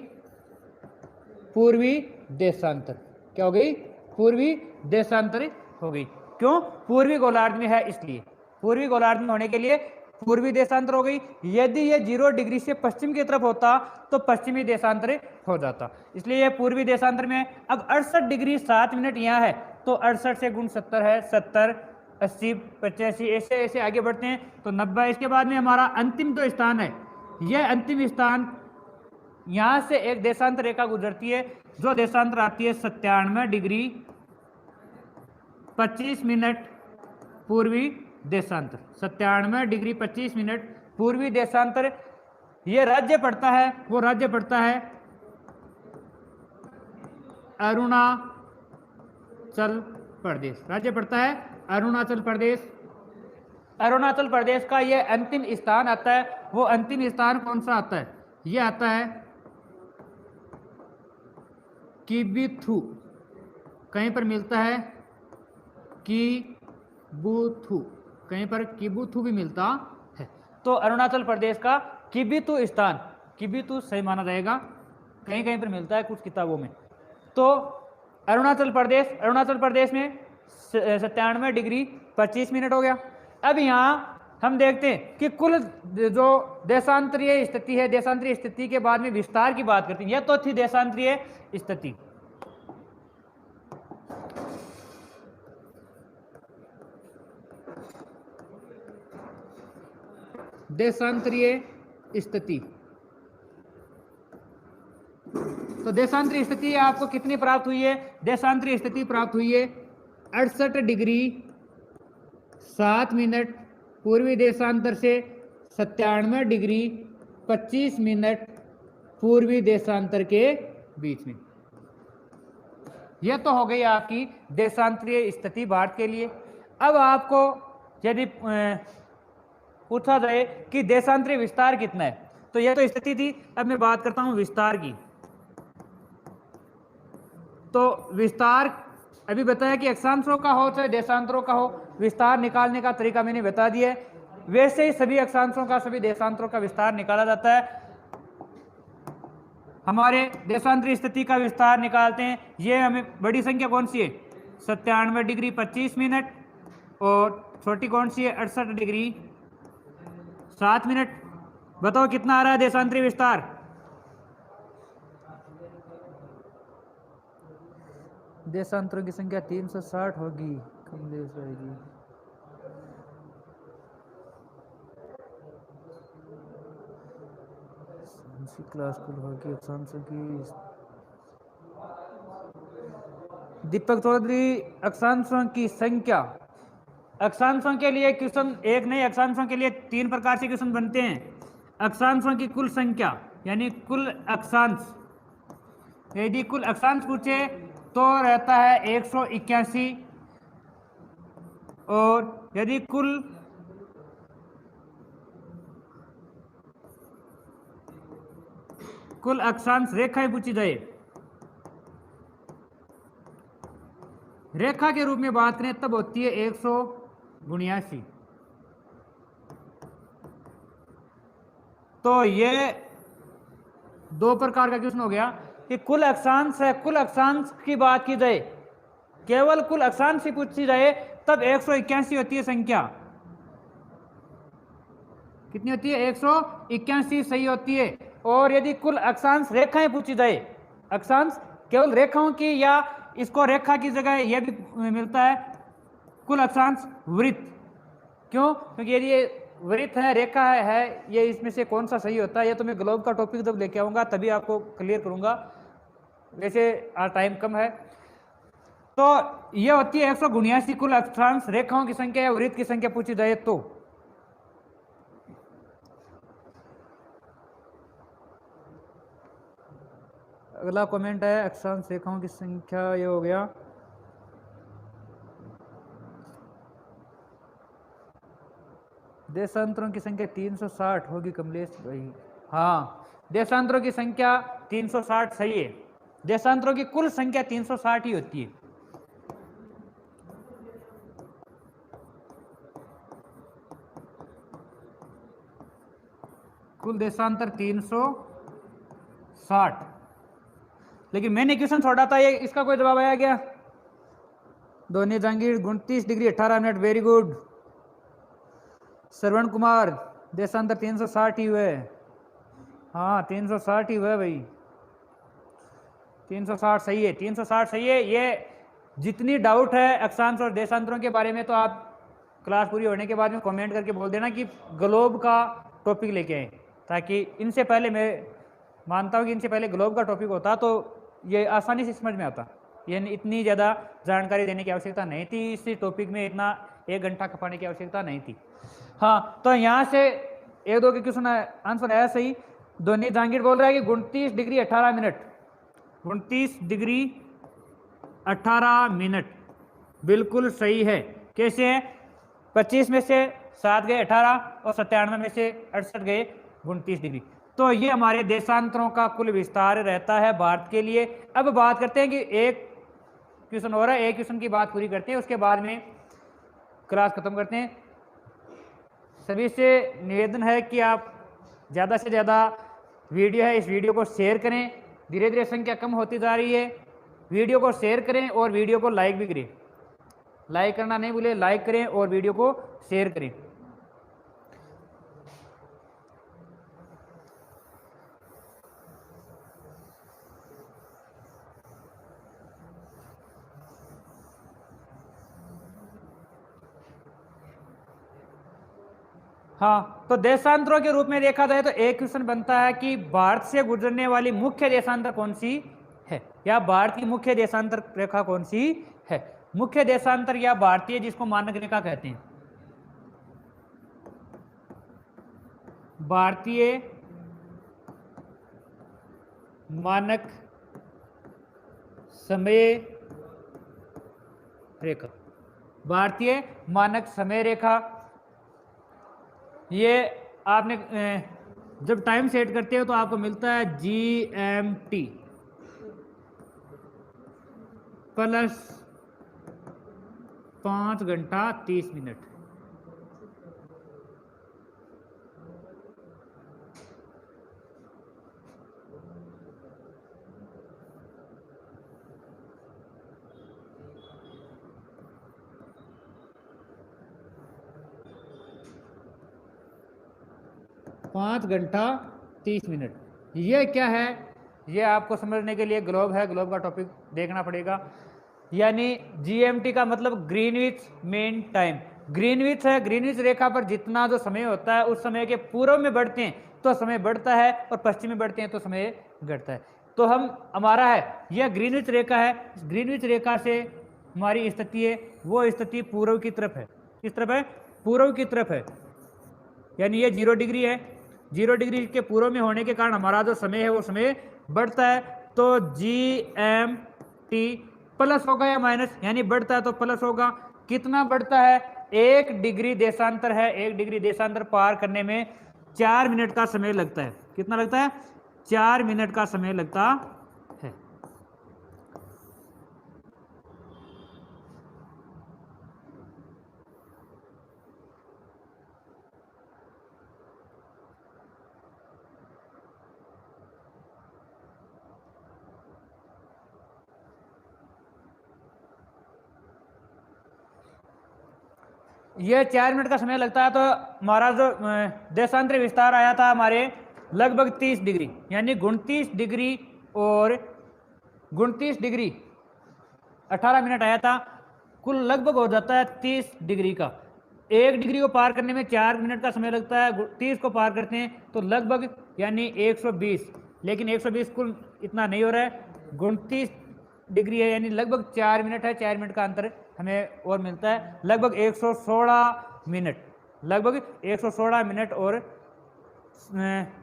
S1: पूर्वी देशांतर। क्या हो गई? पूर्वी देशांतर हो गई। क्यों? पूर्वी गोलार्ध में है इसलिए। पूर्वी गोलार्ध में होने के लिए पूर्वी देशांतर हो गई। यदि ये 0 डिग्री से पश्चिम की तरफ होता तो पश्चिमी देशांतर हो जाता, इसलिए ये पूर्वी देशांतर में है। अब 68 डिग्री 7 मिनट यहाँ है तो 68 से गुण 70 है, 70 80 85 ऐसे ऐसे आगे बढ़ते हैं तो 90। इसके बाद में हमारा अंतिम जो स्थान है, यह अंतिम स्थान यहाँ से एक देशांतर रेखा गुजरती है जो देशांतर आती है 97 डिग्री 25 मिनट पूर्वी देशांतर। 97 डिग्री 25 मिनट पूर्वी देशांतर। ये राज्य पड़ता है, वो राज्य पड़ता है अरुणाचल प्रदेश। राज्य पड़ता है अरुणाचल प्रदेश। अरुणाचल प्रदेश का ये अंतिम स्थान आता है। वो अंतिम स्थान कौन सा आता है? ये आता है किबिथु, कहीं पर मिलता है किबुथु, कहीं पर किबुथु भी मिलता है। तो अरुणाचल प्रदेश का किबिथु स्थान, किबिथु सही माना जाएगा, कहीं कहीं पर मिलता है कुछ किताबों में। तो अरुणाचल प्रदेश में 97 डिग्री 25 मिनट हो गया। अब यहाँ हम देखते हैं कि कुल जो देशांतरीय स्थिति है, देशांतरीय स्थिति के बाद में विस्तार की बात करते हैं। यह तो थी देशांतरीय स्थिति। देशांतरीय स्थिति, तो देशांतरीय स्थिति आपको कितनी प्राप्त हुई है? देशांतरीय स्थिति प्राप्त हुई है 68 डिग्री 7 मिनट पूर्वी देशांतर से 97 डिग्री 25 मिनट पूर्वी देशांतर के बीच में। यह तो हो गई आपकी देशांतरीय स्थिति भारत के लिए। अब आपको यदि पूछा जाए कि देशांतरीय विस्तार कितना है, तो यह तो स्थिति थी। अब मैं बात करता हूं विस्तार की। तो विस्तार अभी बताया कि अक्षांशों का हो चाहे देशांतरों का हो, विस्तार निकालने का तरीका मैंने बता दिया है। वैसे ही सभी अक्षांशों का, सभी देशांतरों का विस्तार निकाला जाता है। हमारे देशांतरीय स्थिति का विस्तार निकालते हैं। ये हमें बड़ी संख्या कौन सी है? 97 डिग्री 25 मिनट, और छोटी कौन सी है? 68 डिग्री 7 मिनट। बताओ कितना आ रहा है देशांतरीय विस्तार? देशांतरों की संख्या 360 होगी, कम देश रहेगी। क्लास कुल होगी अक्षांशों की। दीपक चौधरी, अक्षांशों की संख्या, अक्षांशों के लिए क्वेश्चन एक नहीं, अक्षांशों के लिए 3 प्रकार से क्वेश्चन बनते हैं। अक्षांशों की कुल संख्या यानी कुल अक्षांश, यदि कुल अक्षांश पूछे तो रहता है 181, और यदि कुल अक्षांश रेखाएं पूछी जाए, रेखा के रूप में बात करें तब होती है 179। तो ये 2 प्रकार का क्वेश्चन हो गया कि कुल अक्षांश है, कुल अक्षांश की बात की जाए, केवल कुल अक्षांश ही पूछी जाए तब 181 होती है संख्या। कितनी होती है? 181 सही होती है। और यदि कुल अक्षांश रेखाएं पूछी जाए, अक्षांश केवल रेखाओं की या इसको रेखा की जगह यह भी मिलता है, कुल अक्षांश वृत्त, क्यों? क्योंकि यदि ये वृत्त है, रेखा है, ये इसमें से कौन सा सही होता है, ये तो मैं ग्लोब का टॉपिक जब लेके आऊँगा तभी आपको क्लियर करूँगा। वैसे आज टाइम कम है। तो ये होती है 179 कुल अक्षांश रेखाओं की संख्या या वृत्त की संख्या पूछी जाए तो। अगला कमेंट है अक्षांश रेखाओं की संख्या, ये हो गया। देशांतरों की संख्या 360 होगी कमलेश भाई। हाँ, देशांतरों की संख्या 360 सही है। देशांतरों की कुल संख्या 360 ही होती है। कुल देशांतर 360। लेकिन मैंने क्वेश्चन छोड़ा था, ये इसका कोई जवाब आया क्या? Dhoni Jahangir 29 degree 18 minute, very good. Shravan Kumar देशांतर 360 ही हुए। हाँ 360 ही हुए भाई, 360 सही है, 360 सही है। ये जितनी डाउट है अक्षांश और देशांतरों के बारे में तो आप क्लास पूरी होने के बाद में कमेंट करके बोल देना कि ग्लोब का टॉपिक लेके आए, ताकि इनसे पहले, मैं मानता हूँ कि इनसे पहले ग्लोब का टॉपिक होता तो ये आसानी से समझ में आता। ये इतनी ज़्यादा जानकारी देने की आवश्यकता नहीं थी, इसी टॉपिक में इतना 1 घंटा खपाने की आवश्यकता नहीं थी। हाँ, तो यहाँ से 1-2 के क्वेश्चन आंसर आया सही। धोनी जहांगीर बोल रहा है कि 29 डिग्री 18 मिनट, 29 डिग्री 18 मिनट बिल्कुल सही है। कैसे है? 25 में से 7 गए 18 और 97 में से 68 गए 29 डिग्री। तो ये हमारे देशांतरों का कुल विस्तार रहता है भारत के लिए। अब बात करते हैं कि एक क्वेश्चन हो रहा है, एक क्वेश्चन की बात पूरी करते हैं, उसके बाद में क्लास खत्म करते हैं। सभी से निवेदन है कि आप ज़्यादा से ज़्यादा वीडियो है, इस वीडियो को शेयर करें। धीरे धीरे संख्या कम होती जा रही है। वीडियो को शेयर करें और वीडियो को लाइक भी करें। लाइक करना नहीं भूलें, लाइक करें और वीडियो को शेयर करें। हाँ, तो देशांतरों के रूप में देखा जाए तो एक क्वेश्चन बनता है कि भारत से गुजरने वाली मुख्य देशांतर कौन सी है, या भारत की मुख्य देशांतर रेखा कौन सी है। मुख्य देशांतर या भारतीय, जिसको मानक रेखा कहते हैं, भारतीय मानक समय रेखा, भारतीय मानक समय रेखा। ये आपने जब टाइम सेट करते हो तो आपको मिलता है GMT प्लस 5 घंटा 30 मिनट। पाँच घंटा 30 मिनट। ये क्या है, ये आपको समझने के लिए ग्लोब है, ग्लोब का टॉपिक देखना पड़ेगा। यानी GMT का मतलब ग्रीनविच मेन टाइम। ग्रीनविच है, ग्रीनविच रेखा पर जितना जो समय होता है उस समय के पूर्व में बढ़ते हैं तो समय बढ़ता है और पश्चिम में बढ़ते हैं तो समय घटता है। तो हमारा है यह ग्रीनविच रेखा है। ग्रीनविच रेखा से हमारी स्थिति है, वो स्थिति पूर्व की तरफ है। किस तरफ है? पूर्व की तरफ है। यानी ये 0 डिग्री है। 0 डिग्री के पूर्व में होने के कारण हमारा जो समय है वो समय बढ़ता है। तो GMT प्लस होगा या माइनस, यानी बढ़ता है तो प्लस होगा। कितना बढ़ता है? 1 डिग्री देशांतर है। 1 डिग्री देशांतर पार करने में 4 मिनट का समय लगता है। कितना लगता है? 4 मिनट का समय लगता है। यह 4 मिनट का समय लगता है। तो हमारा जो देशांतरी विस्तार आया था हमारे लगभग 30 डिग्री, यानी 29 डिग्री और 29 डिग्री 18 मिनट आया था। कुल लगभग हो जाता है 30 डिग्री का। 1 डिग्री को पार करने में 4 मिनट का समय लगता है, 30 को पार करते हैं तो लगभग यानी 120, लेकिन 120 कुल इतना नहीं हो रहा है, 29 डिग्री है, यानी लगभग 4 मिनट है, 4 मिनट का अंतर हमें और मिलता है, लगभग 116 मिनट, लगभग 116 मिनट और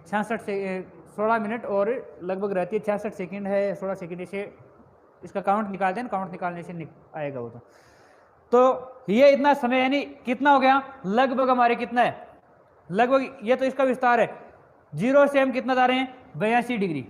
S1: 66 से 16 मिनट और लगभग रहती है, 66 सेकंड है, 16 सेकंड से इसका काउंट निकालते हैं, काउंट निकालने से आएगा वो तो ये इतना समय यानी कितना हो गया, लगभग हमारे कितना है, लगभग ये तो इसका विस्तार है, 0 से हम कितना जा रहे हैं, 82 डिग्री।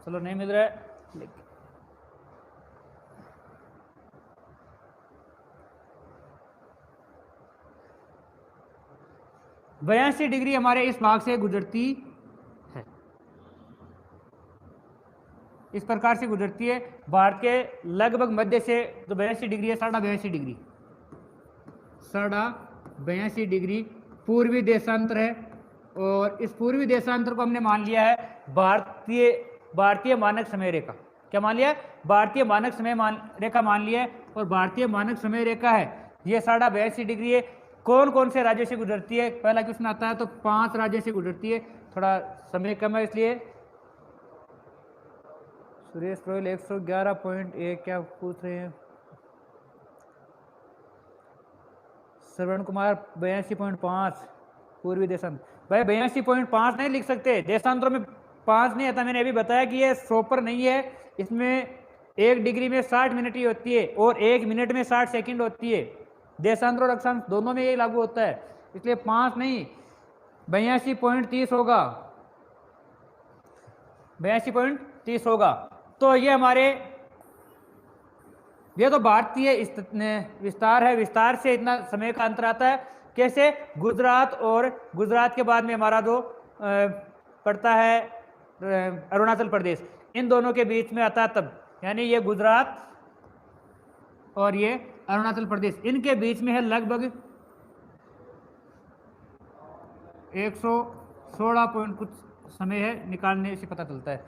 S1: चलो नहीं मिल रहा है, 82 डिग्री हमारे इस भाग से गुजरती है, इस प्रकार से गुजरती है, भारत के लगभग मध्य से जो 82 डिग्री है, 82.5 डिग्री, 82.5 डिग्री पूर्वी देशांतर है, और इस पूर्वी देशांतर को हमने मान लिया है भारतीय मानक समय रेखा। क्या मान लिया है? भारतीय मानक समय रेखा मान लिया है, और भारतीय मानक समय रेखा है ये 82.5 डिग्री है। कौन कौन से राज्यों से गुजरती है? पहला क्वेश्चन आता है तो 5 राज्यों से गुजरती है, थोड़ा समय कम है इसलिए। सुरेश रोयल 111.1 क्या पूछ रहे हैं? श्रवण कुमार 82.5 पूर्वी देशांतर। भाई 82.5 नहीं लिख सकते, देशांतरों में 5 नहीं आता। मैंने अभी बताया कि ये प्रॉपर नहीं है, इसमें 1 डिग्री में 60 मिनट ही होती है और 1 मिनट में 60 सेकंड होती है। देशांतर और अक्षांश दोनों में ये लागू होता है, इसलिए 5 नहीं 82.30 होगा, 82.30 होगा। तो ये हमारे ये तो भारतीय विस्तार है, विस्तार से इतना समय का अंतर आता है। कैसे? गुजरात और गुजरात के बाद में हमारा जो पड़ता है अरुणाचल प्रदेश, इन दोनों के बीच में आता है तब, यानी ये गुजरात और ये अरुणाचल प्रदेश, इनके बीच में है लगभग 116 पॉइंट कुछ समय है, निकालने से पता चलता है।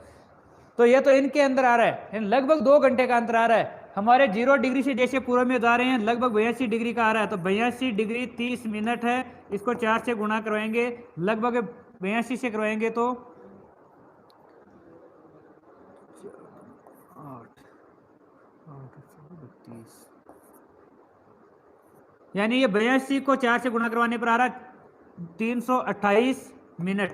S1: तो ये तो इनके अंदर आ रहा है, लगभग 2 घंटे का अंतर आ रहा है। हमारे 0 डिग्री से जैसे पूर्व में जा रहे हैं लगभग 82 डिग्री का आ रहा है, तो 82 डिग्री 30 मिनट है, इसको 4 से गुणा करवाएंगे, लगभग 82 से करवाएंगे तो 32, यानी ये 82 को 4 से गुणा करवाने पर आ रहा है 328 मिनट,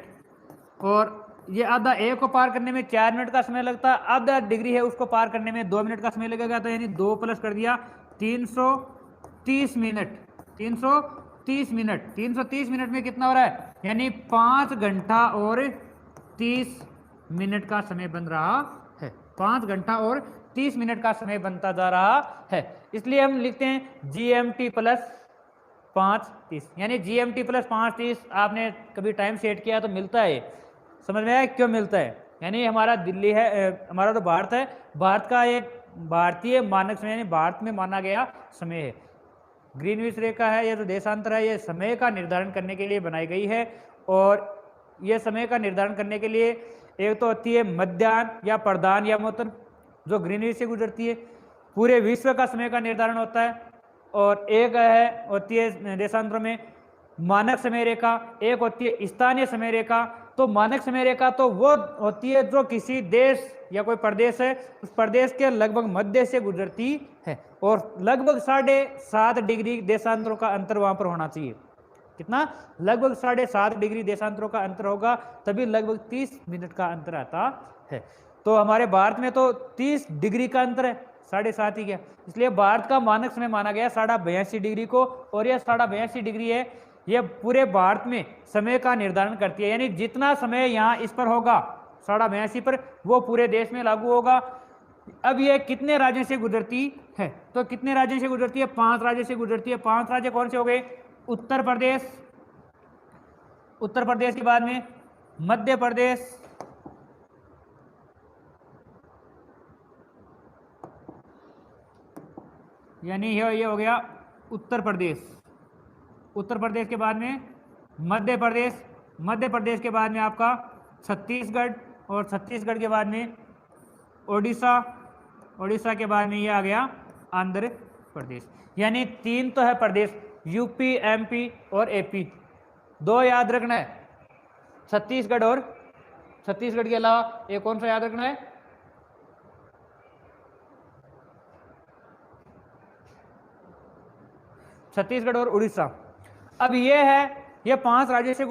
S1: और ये आधा ए को पार करने में 4 मिनट का समय लगता है, आधा डिग्री है उसको पार करने में 2 मिनट का समय लगेगा, तो यानी 2 प्लस कर दिया 330 मिनट। 330 मिनट में कितना हो रहा है? यानी 5 घंटा और 30 मिनट का समय बन रहा है, 5 घंटा और 30 मिनट का समय बनता जा रहा है। इसलिए हम लिखते हैं GMT प्लस 5:30, यानी GMT प्लस 5:30। आपने कभी टाइम सेट किया तो मिलता है, समझ में आया क्यों मिलता है? यानी हमारा दिल्ली है, हमारा जो भारत है, भारत का एक भारतीय मानक समय यानी भारत में माना गया समय है। ग्रीनविच रेखा है, ये जो देशांतर है, ये समय का निर्धारण करने के लिए बनाई गई है, और ये समय का निर्धारण करने के लिए एक तो होती है मध्याह्न या प्रधान या मोतन, जो ग्रीनविच से गुजरती है, पूरे विश्व का समय का निर्धारण होता है, और एक है होती है देशांतरों में मानक समय रेखा, एक होती है स्थानीय समय रेखा। तो मानक समय रेखा तो वो होती है जो किसी देश या कोई प्रदेश है, उस प्रदेश के लगभग मध्य से गुजरती है, और लगभग 7.5 डिग्री देशांतरों का अंतर वहां पर होना चाहिए। कितना? लगभग 7.5 डिग्री देशांतरों का अंतर होगा, तभी लगभग 30 मिनट का अंतर आता है। तो हमारे भारत में तो 30 डिग्री का अंतर है, 7.5 ही गया, इसलिए भारत का मानक समय माना गया 82 डिग्री को, और यह 82 डिग्री है, यह पूरे भारत में समय का निर्धारण करती है। यानी जितना समय यहाँ इस पर होगा 82 पर, वो पूरे देश में लागू होगा। अब ये कितने राज्यों से गुजरती है? तो कितने राज्यों से गुजरती है? 5 राज्यों से गुजरती है। 5 राज्य कौन से हो गए? उत्तर प्रदेश, उत्तर प्रदेश के बाद में मध्य प्रदेश, यानी ये हो गया उत्तर प्रदेश। उत्तर प्रदेश के बाद में मध्य प्रदेश, मध्य प्रदेश के बाद में आपका छत्तीसगढ़, और छत्तीसगढ़ के बाद में ओडिशा, ओडिशा के बाद में ये आ गया आंध्र प्रदेश। यानी 3 तो है प्रदेश, यूपी, एमपी और एपी। 2 याद रखना है, छत्तीसगढ़, और छत्तीसगढ़ के अलावा एक कौन सा याद रखना है? छत्तीसगढ़ और उड़ीसा। अब ये है, ये 5 राज्यों से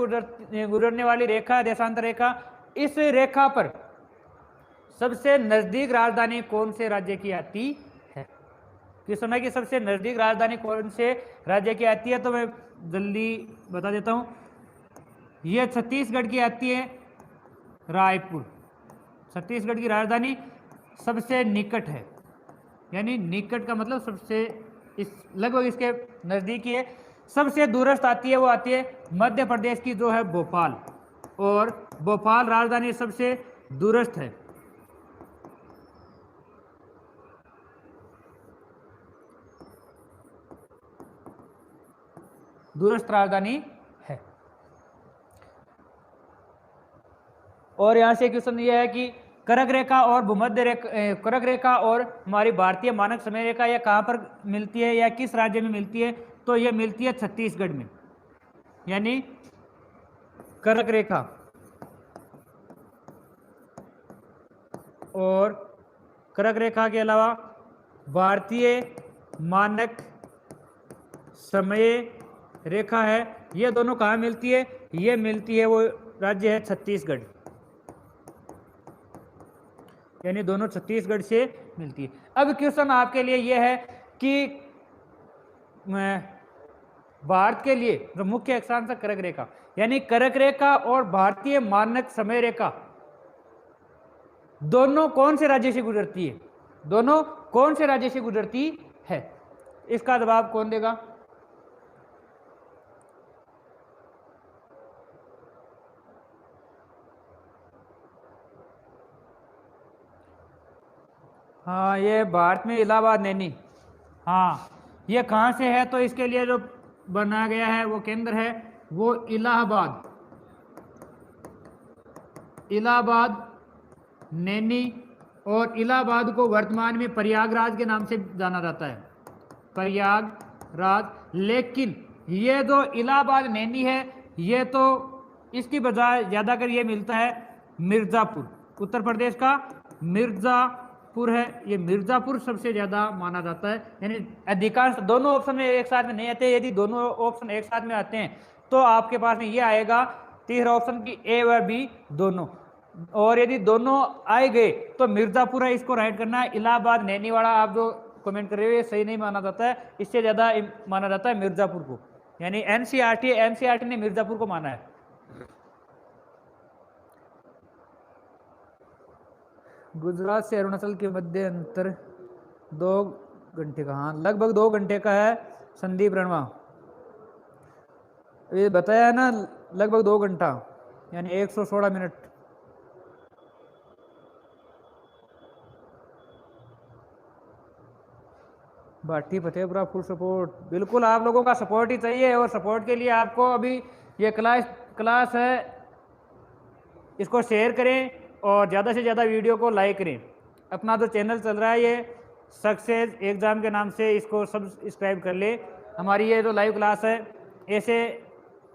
S1: गुजरने वाली रेखा है, देशांतर रेखा। इस रेखा पर सबसे नजदीक राजधानी कौन से राज्य की आती है? किस समय की सबसे नजदीक राजधानी कौन से राज्य की आती है? तो मैं जल्दी बता देता हूं। यह छत्तीसगढ़ की आती है, रायपुर। छत्तीसगढ़ की राजधानी सबसे निकट है, यानी निकट का मतलब सबसे, इस लगभग इसके नजदीकी है। सबसे दूरस्थ आती है, वो आती है मध्य प्रदेश की, जो है भोपाल, और भोपाल राजधानी सबसे दूरस्थ है। दूरस्थ राजधानी है। और यहां से क्वेश्चन यह है कि कर्क रेखा और भूमध्य रेखा, कर्क रेखा और हमारी भारतीय मानक समय रेखा यह कहां पर मिलती है या किस राज्य में मिलती है? तो यह मिलती है छत्तीसगढ़ में। यानी कर्क रेखा और कर्क रेखा के अलावा भारतीय मानक समय रेखा है, ये दोनों कहाँ मिलती है? ये मिलती है, वो राज्य है छत्तीसगढ़, यानी दोनों छत्तीसगढ़ से मिलती है। अब क्वेश्चन आपके लिए ये है कि भारत के लिए जो मुख्य अक्षांश है कर्क रेखा, यानी कर्क रेखा और भारतीय मानक समय रेखा दोनों कौन से राज्य से गुजरती है? दोनों कौन से राज्य से गुजरती है? इसका जवाब कौन देगा? हाँ, ये भारत में इलाहाबाद, नैनी। हाँ, ये कहाँ से है? तो इसके लिए जो बनाया गया है वो केंद्र है, वो इलाहाबाद, इलाहाबाद, नैनी। और इलाहाबाद को वर्तमान में प्रयागराज के नाम से जाना जाता है, प्रयागराज। लेकिन ये जो इलाहाबाद, नैनी है, ये तो इसकी बजाय ज़्यादातर ये मिलता है मिर्ज़ापुर, उत्तर प्रदेश का मिर्ज़ापुर है। ये मिर्ज़ापुर सबसे ज़्यादा माना जाता है। यानी अधिकांश दोनों ऑप्शन में एक साथ में नहीं आते। यदि दोनों ऑप्शन एक साथ में आते हैं तो आपके पास में ये आएगा तीसरा ऑप्शन की ए व बी दोनों, और यदि दोनों आए गए तो मिर्ज़ापुर है, इसको राइट करना है। इलाहाबाद, नैनीवाड़ा आप जो कमेंट कर रहे हो ये सही नहीं माना जाता है, इससे ज़्यादा माना जाता है मिर्ज़ापुर को। यानी एनसीईआरटी ने मिर्ज़ापुर को माना है। गुजरात से अरुणाचल के मध्य अंतर 2 घंटे का, हाँ लगभग 2 घंटे का है संदीप रणवा। ये बताया है ना, लगभग 2 घंटा, यानी 116 minute. Bhati Fatehpura full support, बिल्कुल आप लोगों का सपोर्ट ही चाहिए, और सपोर्ट के लिए आपको अभी ये क्लास है, इसको शेयर करें और ज़्यादा से ज़्यादा वीडियो को लाइक करें। अपना जो चैनल चल रहा है ये सक्सेस एग्ज़ाम के नाम से, इसको सब्सक्राइब कर ले। हमारी ये जो लाइव क्लास है ऐसे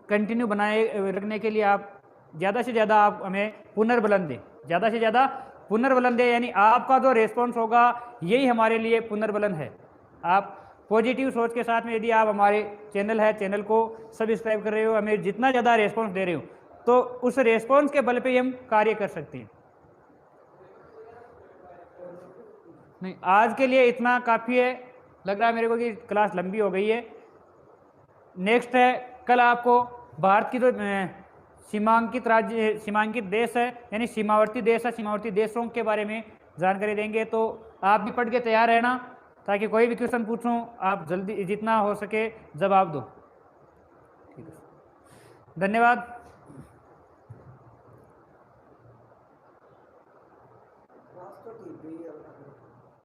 S1: कंटिन्यू बनाए रखने के लिए आप ज़्यादा से ज़्यादा आप हमें पुनर्बलन दें, ज़्यादा से ज़्यादा पुनर्बलन दें। यानी आपका जो रेस्पॉन्स होगा यही हमारे लिए पुनर्बलन है। आप पॉजिटिव सोच के साथ में यदि आप हमारे चैनल को सब्सक्राइब कर रहे हो, हमें जितना ज़्यादा रेस्पॉन्स दे रहे हो, तो उस रेस्पॉन्स के बल पे हम कार्य कर सकते हैं। नहीं, आज के लिए इतना काफ़ी है। लग रहा है मेरे को कि क्लास लंबी हो गई है। नेक्स्ट है, कल आपको भारत की जो सीमांकित देश है, यानी सीमावर्ती देश है, सीमावर्ती देशों के बारे में जानकारी देंगे। तो आप भी पढ़ के तैयार रहना, ताकि कोई भी क्वेश्चन पूछूं आप जल्दी जितना हो सके जवाब दो। ठीक है, धन्यवाद।
S3: बात तो ठीक गई है अपना।